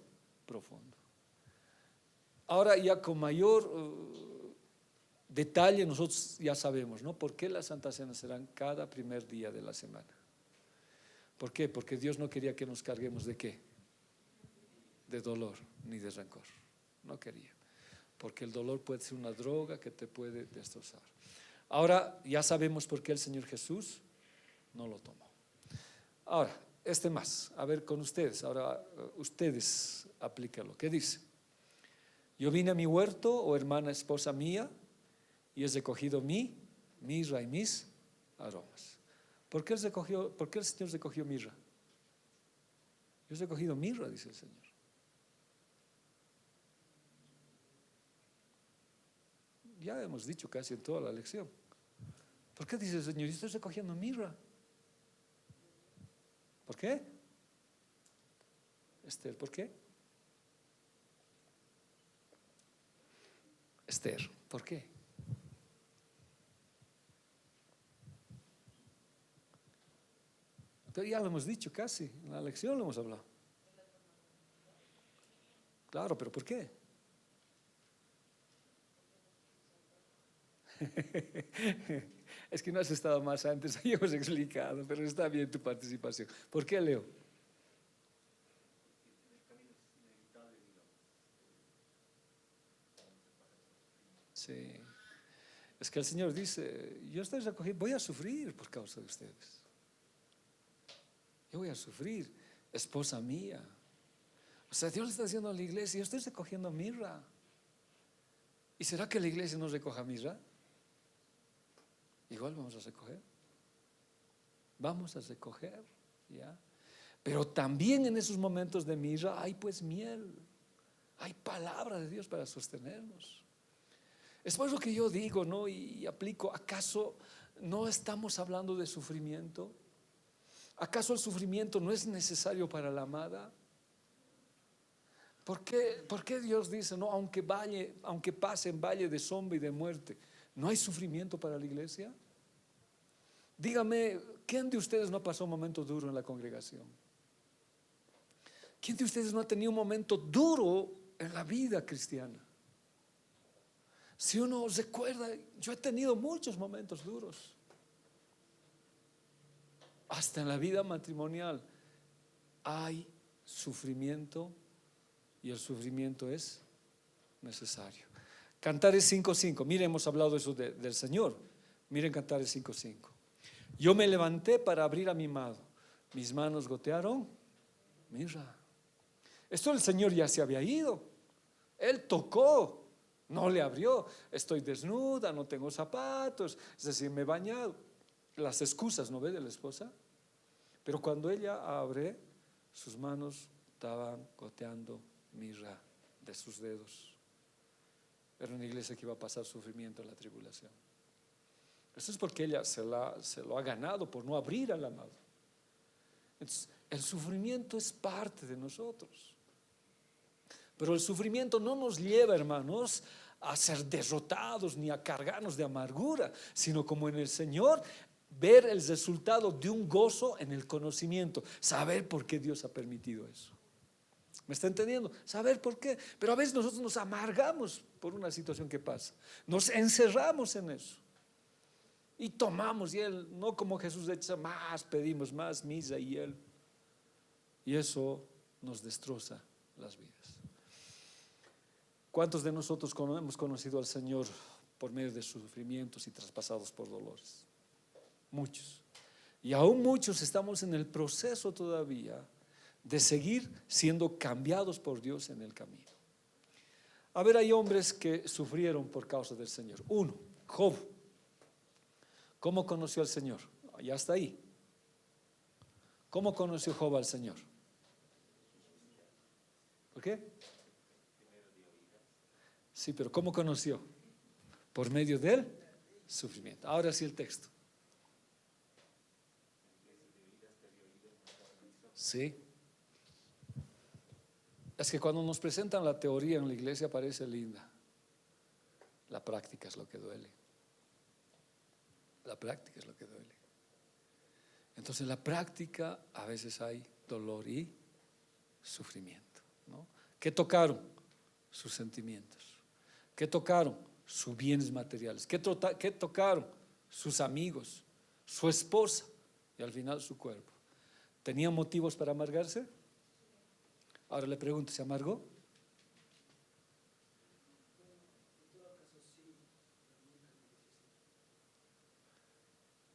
profundo. Ahora, ya con mayor detalle, nosotros ya sabemos, ¿no? ¿Por qué las Santas Cenas serán cada primer día de la semana? ¿Por qué? Porque Dios no quería que nos carguemos ¿de qué? De dolor ni de rencor. No quería. Porque el dolor puede ser una droga que te puede destrozar. Ahora ya sabemos por qué el Señor Jesús no lo tomó. Ahora, más, a ver con ustedes. Ahora ustedes aplíquenlo. ¿Qué dice? Yo vine a mi huerto, oh hermana esposa mía, y he recogido mi mirra y mis aromas. ¿Por qué el Señor recogió mirra? Yo he recogido mirra, dice el Señor. Ya hemos dicho casi en toda la lección. ¿Por qué dice el Señor? Yo estoy recogiendo mirra. ¿Por qué? Esther, ¿por qué? Esther, ¿por qué? Pero ya lo hemos dicho casi, en la lección lo hemos hablado. Claro, pero ¿por qué? Es que no has estado más antes, ahí hemos explicado, pero está bien tu participación. ¿Por qué, Leo? Sí. Es que el Señor dice, yo estoy recogiendo, voy a sufrir por causa de ustedes. Yo voy a sufrir, esposa mía. O sea, Dios le está diciendo a la iglesia, yo estoy recogiendo mirra. ¿Y será que la iglesia no recoja mirra? Igual vamos a recoger. Vamos a recoger, ¿ya? Pero también en esos momentos de mirra hay pues miel. Hay palabra de Dios para sostenernos. Es por eso que yo digo, ¿no? Y aplico, ¿acaso no estamos hablando de sufrimiento? ¿Acaso el sufrimiento no es necesario para la amada? ¿Por qué Dios dice, no, aunque pase en valle de sombra y de muerte, no hay sufrimiento para la iglesia? Dígame, ¿quién de ustedes no pasó un momento duro en la congregación? ¿Quién de ustedes no ha tenido un momento duro en la vida cristiana? Si uno recuerda, yo he tenido muchos momentos duros. Hasta en la vida matrimonial hay sufrimiento y el sufrimiento es necesario. Cantares 5:5, miren, hemos hablado eso del Señor. Miren Cantares 5:5. Yo me levanté para abrir a mi amado, mis manos gotearon mirra. Esto el Señor ya se había ido. Él tocó, no le abrió. Estoy desnuda, no tengo zapatos, es decir, me he bañado. Las excusas, ¿no ve? De la esposa. Pero cuando ella abre, sus manos estaban goteando mirra de sus dedos. Era una iglesia que iba a pasar sufrimiento en la tribulación. Eso es porque ella se lo ha ganado por no abrir al amado. Entonces, el sufrimiento es parte de nosotros. Pero el sufrimiento no nos lleva, hermanos, a ser derrotados ni a cargarnos de amargura, sino como en el Señor, ver el resultado de un gozo en el conocimiento, saber por qué Dios ha permitido eso. ¿Me está entendiendo? Saber por qué. Pero a veces nosotros nos amargamos por una situación que pasa, nos encerramos en eso y tomamos, y Él, no como Jesús dice, más pedimos, más misa, y eso nos destroza las vidas. ¿Cuántos de nosotros hemos conocido al Señor por medio de sufrimientos y traspasados por dolores? Muchos. Y aún muchos estamos en el proceso todavía de seguir siendo cambiados por Dios en el camino. A ver, hay hombres que sufrieron por causa del Señor. Uno, Job. ¿Cómo conoció al Señor? Ya está ahí. ¿Cómo conoció Job al Señor? ¿Por qué? Sí, pero ¿cómo conoció? Por medio del sufrimiento. Ahora sí el texto. Sí. Es que cuando nos presentan la teoría en la iglesia parece linda. La práctica es lo que duele. La práctica es lo que duele. Entonces en la práctica a veces hay dolor y sufrimiento, ¿no? ¿Qué tocaron? Sus sentimientos. ¿Qué tocaron? Sus bienes materiales. ¿Qué tocaron? Sus amigos, su esposa y al final su cuerpo. ¿Tenían motivos para amargarse? Ahora le pregunto, ¿se amargó?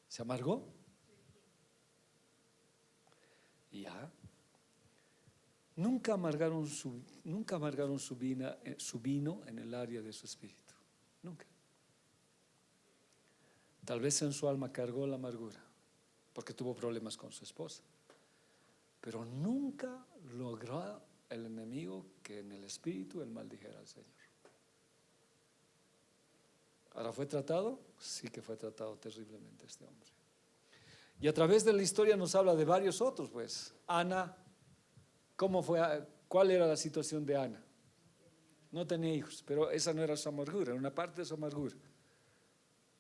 ¿Se amargó? Ya. Nunca amargaron su vino en el área de su espíritu. Nunca. Tal vez en su alma cargó la amargura porque tuvo problemas con su esposa. Pero nunca logró el enemigo que en el espíritu él maldijera al Señor. ¿Ahora fue tratado? Sí que fue tratado terriblemente este hombre. Y a través de la historia nos habla de varios otros, pues. Ana, ¿cómo fue? ¿Cuál era la situación de Ana? No tenía hijos, pero esa no era su amargura, era una parte de su amargura.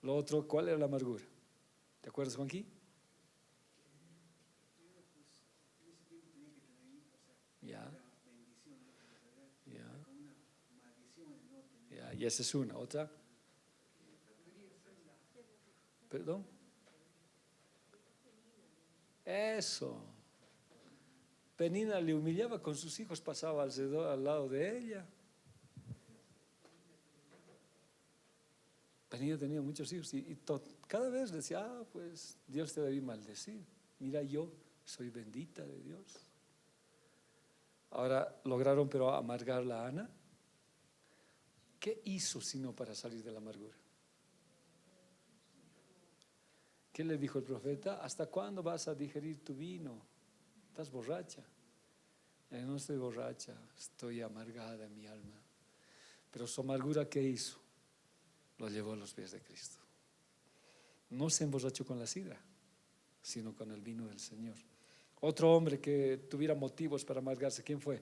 Lo otro, ¿cuál era la amargura? ¿Te acuerdas, Juanqui? Ya. Y esa es una. ¿Otra? ¿Perdón? Eso. Penina le humillaba con sus hijos, pasaba al lado de ella. Tenía muchos hijos y cada vez decía, pues Dios te debe maldecir. Mira, yo soy bendita de Dios. Ahora lograron pero amargarla a Ana. ¿Qué hizo sino para salir de la amargura? ¿Qué le dijo el profeta? ¿Hasta cuándo vas a digerir tu vino? ¿Estás borracha? No estoy borracha, estoy amargada en mi alma. Pero su amargura, ¿qué hizo? Lo llevó a los pies de Cristo. No se emborrachó con la sidra, sino con el vino del Señor. Otro hombre que tuviera motivos para amargarse, ¿quién fue?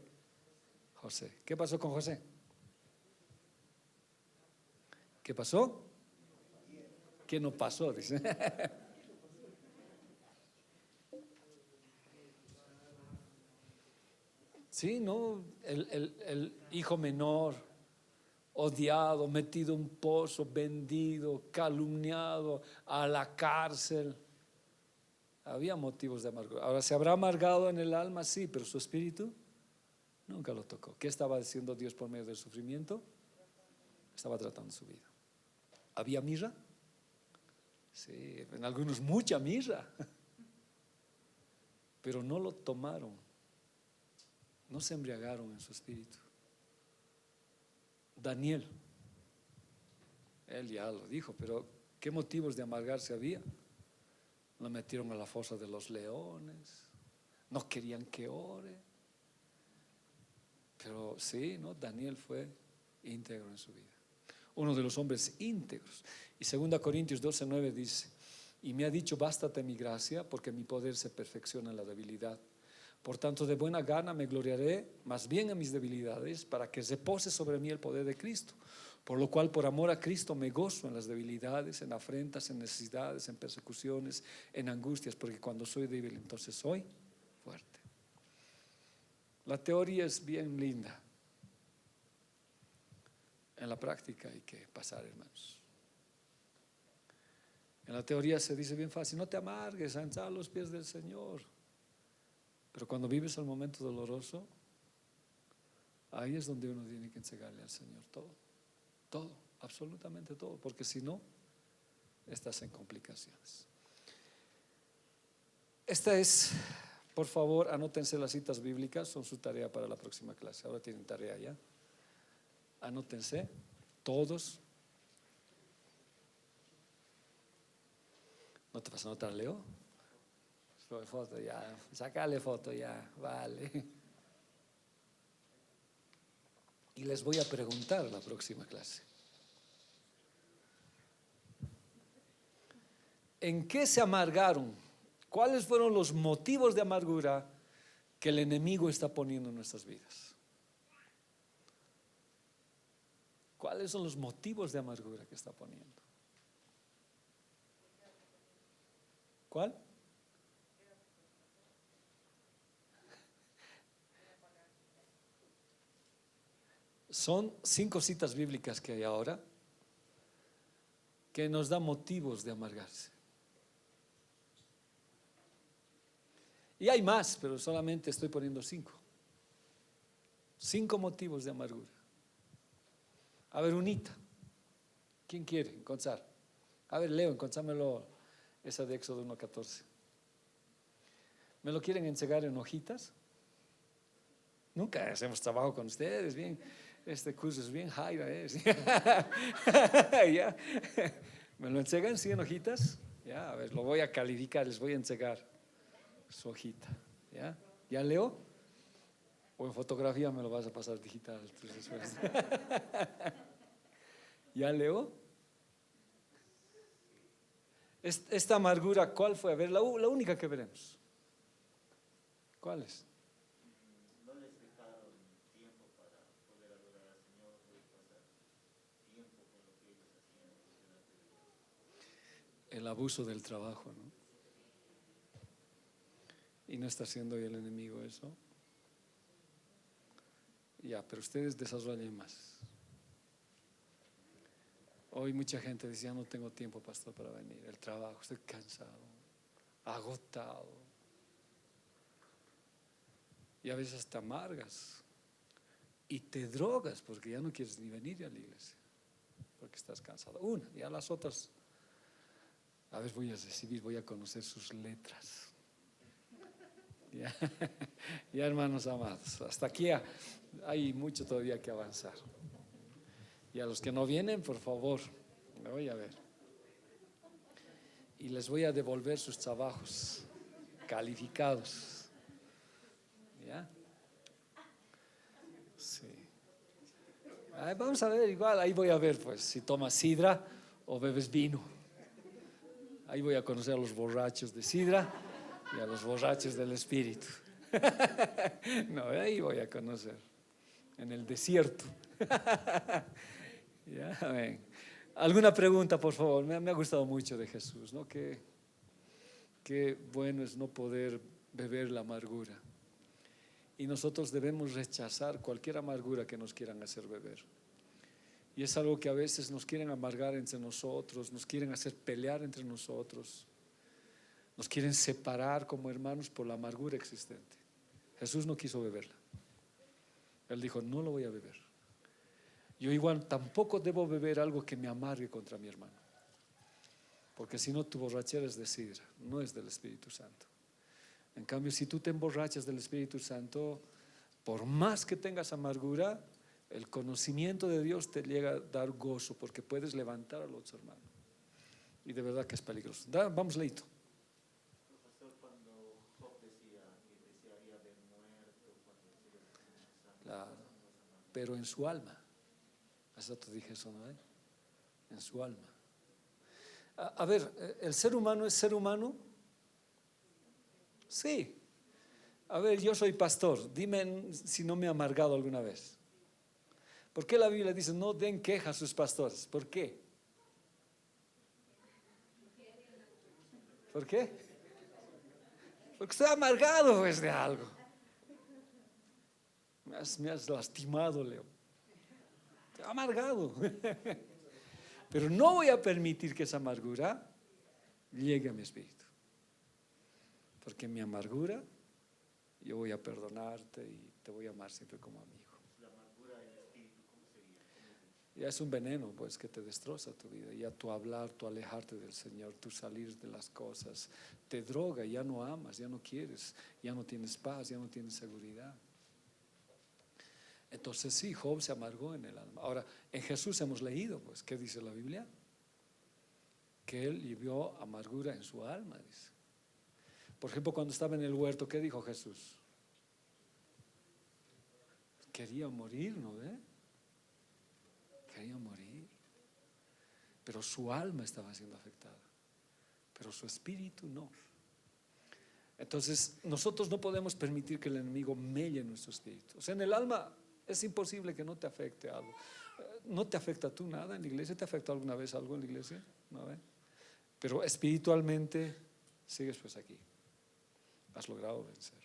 José. ¿Qué pasó con José? ¿Qué pasó? ¿Qué no pasó? Dice. Sí, ¿no? El hijo menor, odiado, metido en un pozo, vendido, calumniado, a la cárcel. Había motivos de amargura. Ahora, ¿se habrá amargado en el alma? Sí, pero su espíritu nunca lo tocó. ¿Qué estaba haciendo Dios por medio del sufrimiento? Estaba tratando su vida. ¿Había mirra? Sí, en algunos mucha mirra. Pero no lo tomaron. No se embriagaron en su espíritu. Daniel, él ya lo dijo, pero ¿qué motivos de amargarse había? Lo metieron a la fosa de los leones, no querían que ore. Pero sí, ¿no? Daniel fue íntegro en su vida, uno de los hombres íntegros. Y 2 Corintios 12:9 dice: y me ha dicho, bástate mi gracia, porque mi poder se perfecciona en la debilidad. Por tanto, de buena gana me gloriaré más bien en mis debilidades, para que repose sobre mí el poder de Cristo. Por lo cual, por amor a Cristo, me gozo en las debilidades, en afrentas, en necesidades, en persecuciones, en angustias, porque cuando soy débil, entonces soy fuerte. La teoría es bien linda. En la práctica hay que pasar, hermanos. En la teoría se dice bien fácil: no te amargues, anda a los pies del Señor. Pero cuando vives el momento doloroso, ahí es donde uno tiene que entregarle al Señor todo, absolutamente todo, porque si no, estás en complicaciones. Esta es, por favor, anótense las citas bíblicas, son su tarea para la próxima clase. Ahora tienen tarea ya. Anótense todos. ¿No te vas a anotar, Leo? Foto ya, sacale foto ya, vale. Y les voy a preguntar la próxima clase: ¿en qué se amargaron? ¿Cuáles fueron los motivos de amargura que el enemigo está poniendo en nuestras vidas? ¿Cuáles son los motivos de amargura que está poniendo? ¿Cuál? Son 5 citas bíblicas que hay ahora que nos dan motivos de amargarse. Y hay más, pero solamente estoy poniendo 5. 5 motivos de amargura. A ver, unita. ¿Quién quiere encontrar? A ver, Leo, encontrámelo, esa de Éxodo 1:14. ¿Me lo quieren entregar en hojitas? Nunca hacemos trabajo con ustedes, bien. Este curso es bien Jaira, ¿Ya? ¿Me lo entregan 100 hojitas? Ya, a ver, lo voy a calificar, les voy a entregar su hojita. ¿Ya? ¿Ya leo? O en fotografía me lo vas a pasar digital. ¿Ya leo? Esta amargura, ¿cuál fue? A ver, la única que veremos. ¿Cuál es? No les dejaron tiempo para poder adorar al Señor, poder pasar tiempo con lo que ellos hacían delante de Dios. El abuso del trabajo, ¿no? Y no está haciendo hoy el enemigo eso. Ya, pero ustedes desarrollen más. Hoy mucha gente dice: ya no tengo tiempo, pastor, para venir. El trabajo, estoy cansado, agotado. Y a veces te amargas y te drogas porque ya no quieres ni venir a la iglesia, porque estás cansado. Una, ya las otras, a ver, voy a recibir, voy a conocer sus letras. Ya, ya, hermanos amados, hasta aquí hay mucho todavía que avanzar. Y a los que no vienen, por favor, me voy a ver. Y les voy a devolver sus trabajos calificados. ¿Ya? Sí. Vamos a ver, igual, ahí voy a ver, pues, si tomas sidra o bebes vino. Ahí voy a conocer a los borrachos de sidra y a los borrachos del espíritu. No, ahí voy a conocer. En el desierto. Ya, amén. ¿Alguna pregunta, por favor? Me ha gustado mucho de Jesús, ¿no? Qué bueno es no poder beber la amargura. Y nosotros debemos rechazar cualquier amargura que nos quieran hacer beber. Y es algo que a veces nos quieren amargar entre nosotros, nos quieren hacer pelear entre nosotros, nos quieren separar como hermanos por la amargura existente. Jesús no quiso beberla. Él dijo, no lo voy a beber. Yo igual tampoco debo beber algo que me amargue contra mi hermano, porque si no, tu borrachera es de sidra, no es del Espíritu Santo. En cambio, si tú te emborrachas del Espíritu Santo, por más que tengas amargura, el conocimiento de Dios te llega a dar gozo, porque puedes levantar al otro hermano. Y de verdad que es peligroso. Vamos leíto. Profesor, cuando Job decía que desearía haber muerto, cuando Claro, pero en su alma. Eso te dije eso, ¿no? En su alma. A ver, ¿el ser humano es ser humano? Sí. A ver, yo soy pastor. Dime si no me he amargado alguna vez. ¿Por qué la Biblia dice no den queja a sus pastores? ¿Por qué? ¿Por qué? Porque estoy amargado pues de algo. Me has lastimado, Leo. Estoy amargado. Pero no voy a permitir que esa amargura llegue a mi espíritu. Porque en mi amargura yo voy a perdonarte y te voy a amar siempre como amigo. la amargura del espíritu, ¿cómo sería? Ya es un veneno pues que te destroza tu vida. Ya tu hablar, tu alejarte del Señor, tu salir de las cosas, te droga, ya no amas, ya no quieres, ya no tienes paz, ya no tienes seguridad. Entonces sí, Job se amargó en el alma. Ahora, en Jesús hemos leído, pues, ¿qué dice la Biblia? Que él vivió amargura en su alma, dice. Por ejemplo, cuando estaba en el huerto, ¿qué dijo Jesús? Quería morir, ¿no ve? Quería morir. Pero su alma estaba siendo afectada, pero su espíritu no. Entonces, nosotros no podemos permitir que el enemigo melle nuestro espíritu. O sea, en el alma es imposible que no te afecte algo. ¿No te afecta tú nada en la iglesia? ¿Te afectó alguna vez algo en la iglesia? ¿No ve? Pero espiritualmente sigues pues aquí. Has logrado vencer.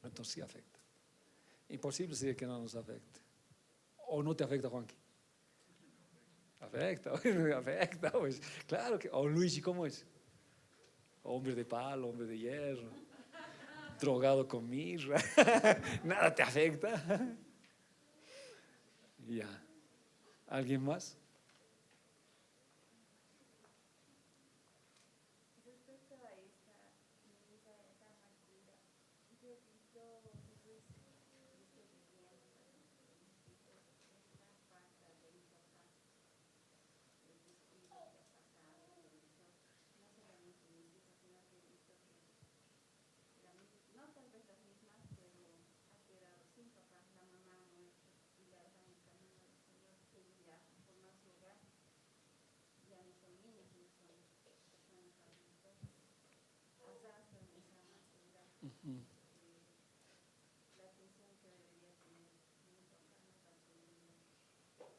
Entonces sí afecta. Imposible sería que no nos afecte. ¿O no te afecta, Juanqui? Afecta, afecta, pues. Claro que. O Luigi, ¿cómo es? Hombre de palo, hombre de hierro, drogado con mirra. Nada te afecta. Ya. ¿Alguien más? Respecto a esa amargura, yo he visto Jesús viviendo esta falta de importancia del espíritu que ha pasado por eso, no solamente mis hijos, sino que he visto que no tal vez las mismas, pero ha quedado sin papá, la mamá ha muerto y la dejan en el camino del Señor, que ya formó su hogar, ya no son niños, no son personas adultas, arrastran esa amargura, la atención que debería tener un papá no para su niño,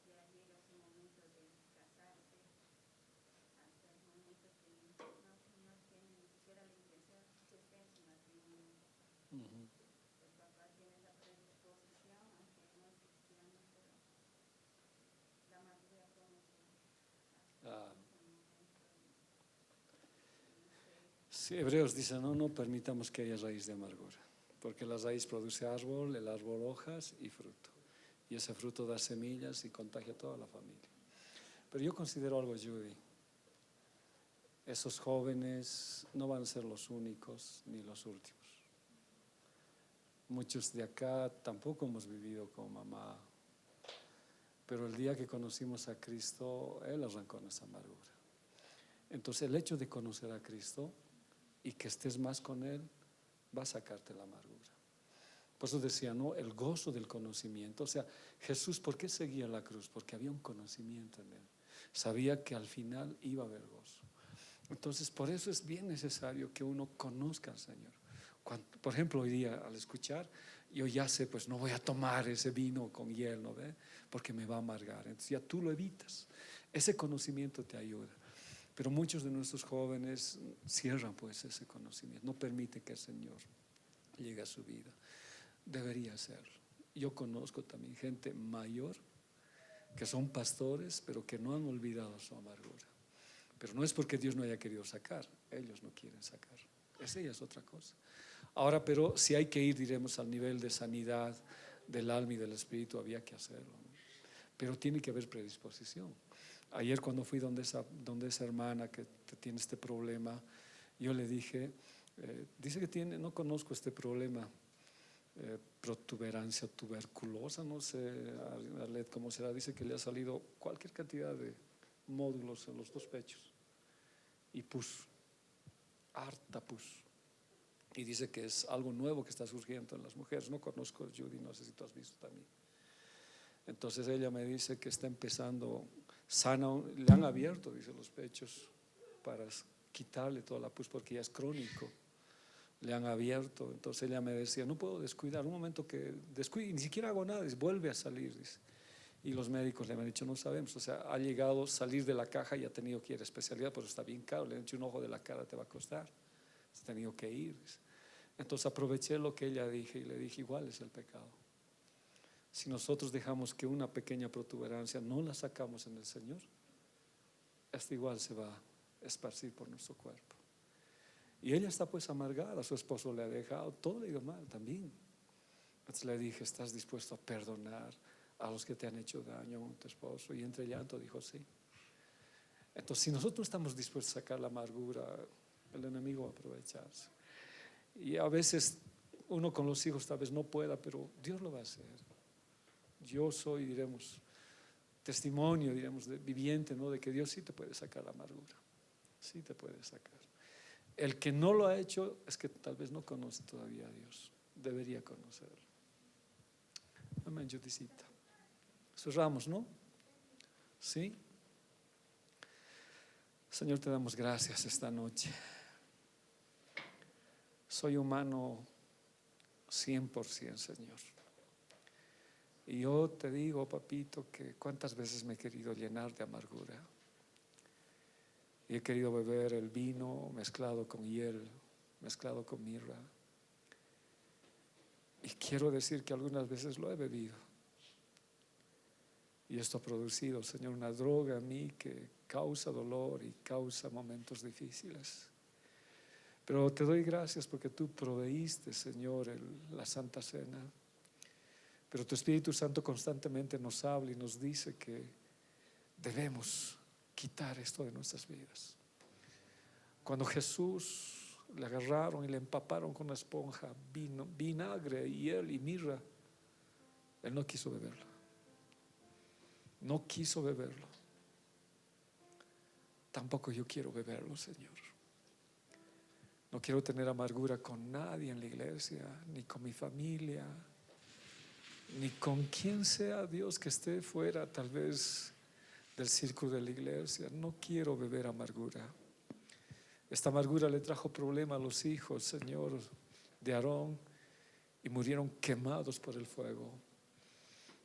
ya llega su momento de casarse, hasta el momento que no tiene ni siquiera la intención que esté en su matrimonio. El papá tiene la predisposición, aunque no es cristiano, pero la amargura toma su Sí, Hebreos dice, no permitamos que haya raíz de amargura, porque la raíz produce árbol, el árbol hojas y fruto. Y ese fruto da semillas y contagia a toda la familia. Pero yo considero algo, Judy. Esos jóvenes no van a ser los únicos ni los últimos. Muchos de acá tampoco hemos vivido como mamá. Pero el día que conocimos a Cristo, Él arrancó nuestra amargura. Entonces el hecho de conocer a Cristo y que estés más con Él va a sacarte la amargura. Por eso decía, ¿no? El gozo del conocimiento. O sea, Jesús, ¿por qué seguía la cruz? Porque había un conocimiento en Él. Sabía que al final iba a haber gozo. Entonces, por eso es bien necesario que uno conozca al Señor. Por ejemplo, hoy día al escuchar, yo ya sé, pues no voy a tomar ese vino con hiel, ¿no ve? Porque me va a amargar. Entonces ya tú lo evitas. Ese conocimiento te ayuda. Pero muchos de nuestros jóvenes cierran pues ese conocimiento. No permiten que el Señor llegue a su vida. Debería serlo. Yo conozco también gente mayor que son pastores, pero que no han olvidado su amargura. Pero no es porque Dios no haya querido sacar, ellos no quieren sacar. Esa ya es otra cosa. Ahora, pero si hay que ir, diremos, al nivel de sanidad del alma y del espíritu, había que hacerlo, ¿no? Pero tiene que haber predisposición. Ayer cuando fui donde esa hermana que tiene este problema, yo le dije, dice que tiene, no conozco este problema, protuberancia tuberculosa, no sé, Arlet, cómo será, dice que le ha salido cualquier cantidad de módulos en los dos pechos y pus, harta pus, y dice que es algo nuevo que está surgiendo en las mujeres. No conozco, Judy, no sé si tú has visto también. Entonces ella me dice que está empezando sana, le han abierto, dice, los pechos para quitarle toda la pus porque ya es crónico. Le han abierto. Entonces ella me decía, no puedo descuidar, un momento que descuide, ni siquiera hago nada, dice, vuelve a salir, dice. Y los médicos le han dicho, no sabemos, o sea, ha llegado a salir de la caja y ha tenido que ir a especialidad, pero está bien caro, le han dicho, un ojo de la cara te va a costar, ha tenido que ir, dice. Entonces aproveché lo que ella dije y le dije, igual es el pecado. Si nosotros dejamos que una pequeña protuberancia no la sacamos en el Señor, esta igual se va a esparcir por nuestro cuerpo. Y ella está pues amargada, su esposo le ha dejado, todo le ha ido mal también. Entonces le dije, ¿estás dispuesto a perdonar a los que te han hecho daño, a tu esposo? Y entre llanto dijo, sí. Entonces si nosotros no estamos dispuestos a sacar la amargura, el enemigo va a aprovecharse. Y a veces uno con los hijos tal vez no pueda, pero Dios lo va a hacer. Yo soy, diremos, testimonio, diremos, viviente, ¿no? De que Dios sí te puede sacar la amargura, sí te puede sacar. El que no lo ha hecho es que tal vez no conoce todavía a Dios, debería conocerlo. Amén, Judicita. Cerramos, ¿no? ¿Sí? Señor, te damos gracias esta noche. Soy humano 100%, Señor. Y yo te digo, papito, que cuántas veces me he querido llenar de amargura. Y he querido beber el vino mezclado con hiel, mezclado con mirra. Y quiero decir que algunas veces lo he bebido. Y esto ha producido, Señor, una droga a mí que causa dolor y causa momentos difíciles. Pero te doy gracias porque tú proveíste, Señor, la Santa Cena. Pero tu Espíritu Santo constantemente nos habla y nos dice que debemos quitar esto de nuestras vidas. Cuando Jesús le agarraron y le empaparon con una esponja, vinagre, hiel y mirra, él no quiso beberlo. No quiso beberlo. Tampoco yo quiero beberlo, Señor. No quiero tener amargura con nadie en la iglesia, ni con mi familia, ni con quien sea, Dios, que esté fuera tal vez del círculo de la iglesia. No quiero beber amargura. Esta amargura le trajo problema a los hijos, Señor, de Aarón, y murieron quemados por el fuego.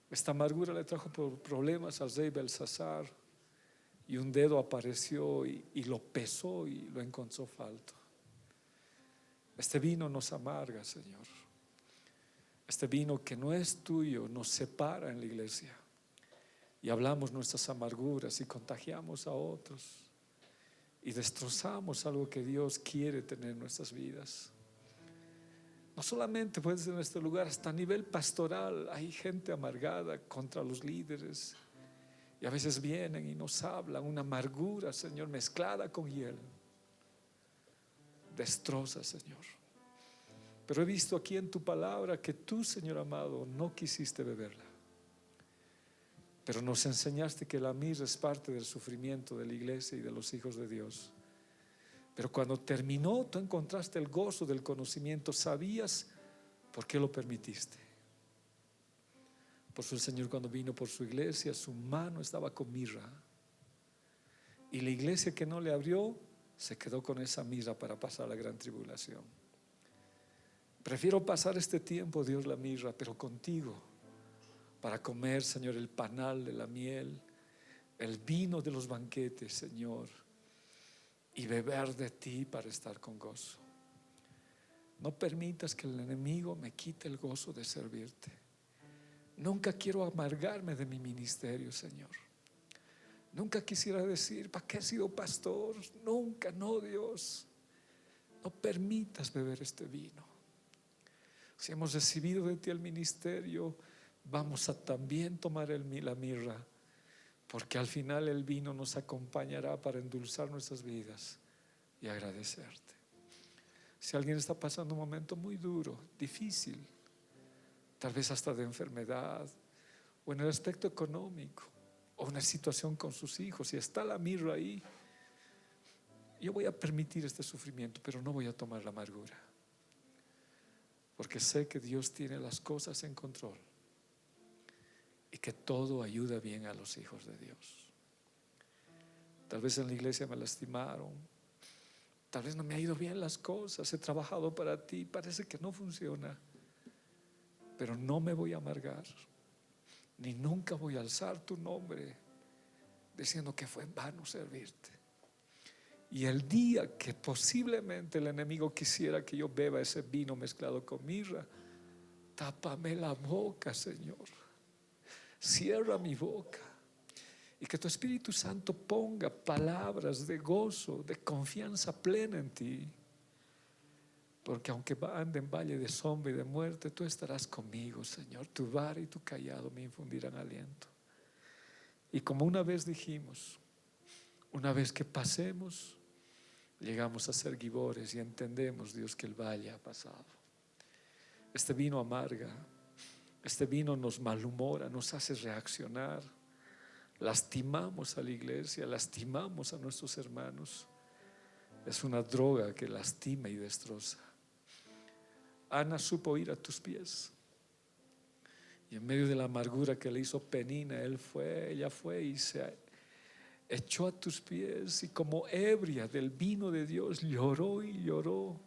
Esta amargura le trajo problemas al rey Belsasar, y un dedo apareció y lo pesó y lo encontró falto. Este vino nos amarga, Señor. Este vino que no es tuyo nos separa en la iglesia y hablamos nuestras amarguras y contagiamos a otros y destrozamos algo que Dios quiere tener en nuestras vidas. No solamente puede ser en este lugar, hasta a nivel pastoral hay gente amargada contra los líderes. Y a veces vienen y nos hablan una amargura, Señor, mezclada con hiel. Destroza, Señor. Pero he visto aquí en tu palabra que tú, Señor amado, no quisiste beberla. Pero nos enseñaste que la mirra es parte del sufrimiento de la iglesia y de los hijos de Dios. Pero cuando terminó, tú encontraste el gozo del conocimiento. Sabías por qué lo permitiste. Por eso el Señor, cuando vino por su iglesia, su mano estaba con mirra. Y la iglesia que no le abrió, se quedó con esa mirra para pasar la gran tribulación. Prefiero pasar este tiempo, Dios, la mirra, pero contigo, para comer, Señor, el panal de la miel, el vino de los banquetes, Señor, y beber de ti para estar con gozo. No permitas que el enemigo me quite el gozo de servirte. Nunca quiero amargarme de mi ministerio, Señor. Nunca quisiera decir, ¿para qué he sido pastor? Nunca, no, Dios. No permitas beber este vino. Si hemos recibido de ti el ministerio, vamos a también tomar la mirra, porque al final el vino nos acompañará para endulzar nuestras vidas y agradecerte. Si alguien está pasando un momento muy duro, difícil, tal vez hasta de enfermedad, o en el aspecto económico, o una situación con sus hijos, y está la mirra ahí, yo voy a permitir este sufrimiento, pero no voy a tomar la amargura, porque sé que Dios tiene las cosas en control y que todo ayuda bien a los hijos de Dios. Tal vez en la iglesia me lastimaron, tal vez no me ha ido bien las cosas, he trabajado para ti, parece que no funciona, pero no me voy a amargar, ni nunca voy a alzar tu nombre diciendo que fue en vano servirte. Y el día que posiblemente el enemigo quisiera que yo beba ese vino mezclado con mirra, tápame la boca, Señor. Cierra mi boca. Y que tu Espíritu Santo ponga palabras de gozo, de confianza plena en ti. Porque aunque ande en valle de sombra y de muerte, tú estarás conmigo, Señor. Tu vara y tu cayado me infundirán aliento. Y como una vez dijimos, una vez que pasemos, llegamos a ser gibores y entendemos, Dios, que el valle ha pasado. Este vino amarga, este vino nos malhumora, nos hace reaccionar. Lastimamos a la iglesia, lastimamos a nuestros hermanos. Es una droga que lastima y destroza. Ana supo ir a tus pies, y en medio de la amargura que le hizo Penina, ella fue y se echó a tus pies, y como ebria del vino de Dios lloró y lloró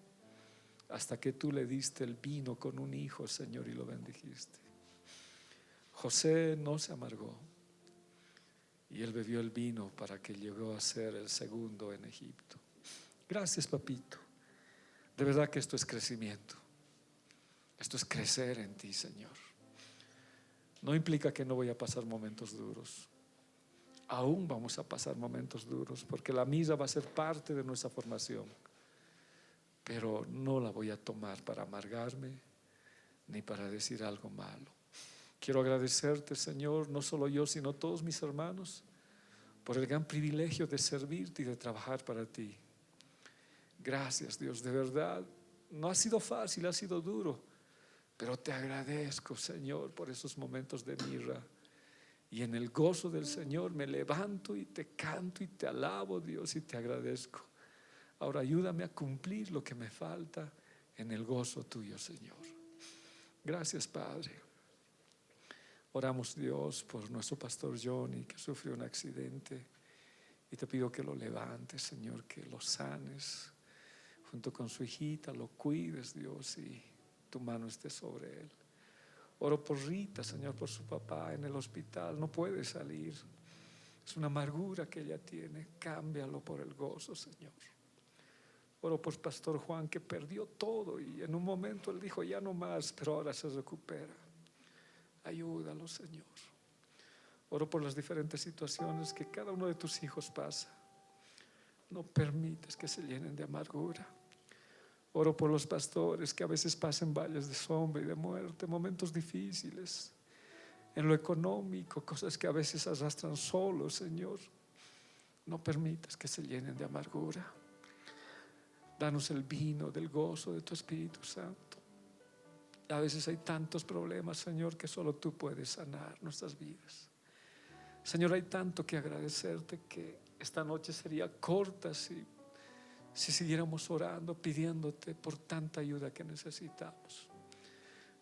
hasta que tú le diste el vino con un hijo, Señor, y lo bendijiste. José no se amargó, y él bebió el vino para que llegó a ser el segundo en Egipto. Gracias, papito. De verdad que esto es crecimiento. Esto es crecer en ti, Señor. No implica que no voy a pasar momentos duros. Aún vamos a pasar momentos duros, porque la misa va a ser parte de nuestra formación. Pero no la voy a tomar para amargarme ni para decir algo malo. Quiero agradecerte, Señor, no solo yo, sino todos mis hermanos, por el gran privilegio de servirte y de trabajar para ti. Gracias, Dios, de verdad. No ha sido fácil, ha sido duro, pero te agradezco, Señor, por esos momentos de mirra. Y en el gozo del Señor me levanto y te canto y te alabo, Dios, y te agradezco. Ahora ayúdame a cumplir lo que me falta en el gozo tuyo, Señor. Gracias, Padre. Oramos, Dios, por nuestro pastor Johnny, que sufrió un accidente, y te pido que lo levantes, Señor, que lo sanes junto con su hijita, lo cuides, Dios, y tu mano esté sobre él. Oro por Rita, Señor, por su papá en el hospital, no puede salir, es una amargura que ella tiene. Cámbialo por el gozo, Señor. Oro por pastor Juan, que perdió todo, y en un momento él dijo ya no más, pero ahora se recupera. Ayúdalo, Señor. Oro por las diferentes situaciones que cada uno de tus hijos pasa. No permites que se llenen de amargura. Oro por los pastores que a veces pasan valles de sombra y de muerte, momentos difíciles en lo económico, cosas que a veces arrastran solos, Señor. No permitas que se llenen de amargura. Danos el vino del gozo de tu Espíritu Santo. A veces hay tantos problemas, Señor, que solo tú puedes sanar nuestras vidas. Señor, hay tanto que agradecerte, que esta noche sería corta si siguiéramos orando, pidiéndote por tanta ayuda que necesitamos.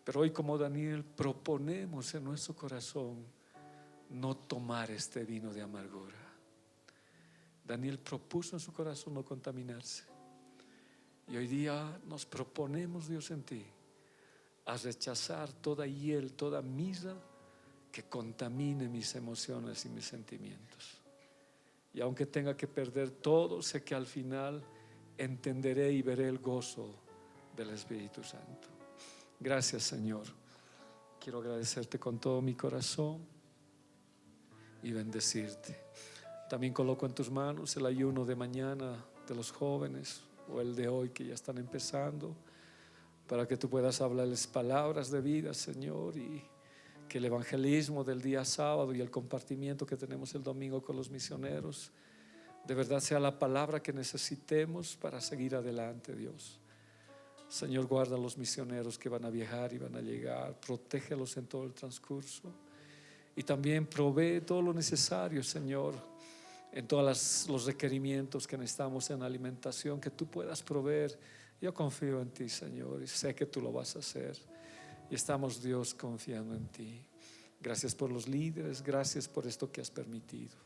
Pero hoy, como Daniel, proponemos en nuestro corazón no tomar este vino de amargura. Daniel propuso en su corazón no contaminarse. Y hoy día nos proponemos, Dios, en ti, a rechazar toda hiel, toda mirra que contamine mis emociones y mis sentimientos. Y aunque tenga que perder todo, sé que al final entenderé y veré el gozo del Espíritu Santo. Gracias, Señor. Quiero agradecerte con todo mi corazón y bendecirte. También coloco en tus manos el ayuno de mañana de los jóvenes, o el de hoy que ya están empezando, para que tú puedas hablarles palabras de vida, Señor, y que el evangelismo del día sábado y el compartimiento que tenemos el domingo con los misioneros de verdad sea la palabra que necesitemos para seguir adelante, Dios. Señor, guarda a los misioneros que van a viajar y van a llegar, protégelos en todo el transcurso, y también provee todo lo necesario, Señor, en todos los requerimientos que necesitamos en alimentación, que tú puedas proveer. Yo confío en ti, Señor, y sé que tú lo vas a hacer, y estamos, Dios, confiando en ti. Gracias por los líderes, gracias por esto que has permitido.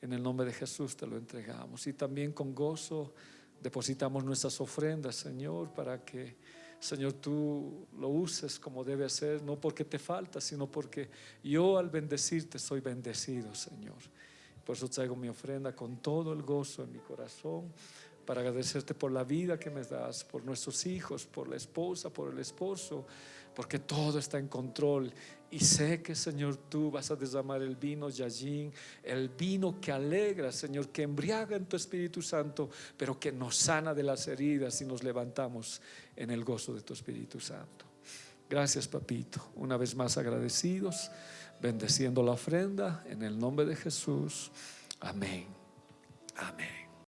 En el nombre de Jesús te lo entregamos, y también con gozo depositamos nuestras ofrendas, Señor, para que, Señor, tú lo uses como debe ser, no porque te falta, sino porque yo al bendecirte soy bendecido, Señor. Por eso traigo mi ofrenda con todo el gozo en mi corazón, para agradecerte por la vida que me das, por nuestros hijos, por la esposa, por el esposo, porque todo está en control. Y sé que, Señor, tú vas a derramar el vino Yajin, el vino que alegra, Señor, que embriaga en tu Espíritu Santo, pero que nos sana de las heridas y nos levantamos en el gozo de tu Espíritu Santo. Gracias, papito, una vez más agradecidos, bendeciendo la ofrenda en el nombre de Jesús. Amén. Amén.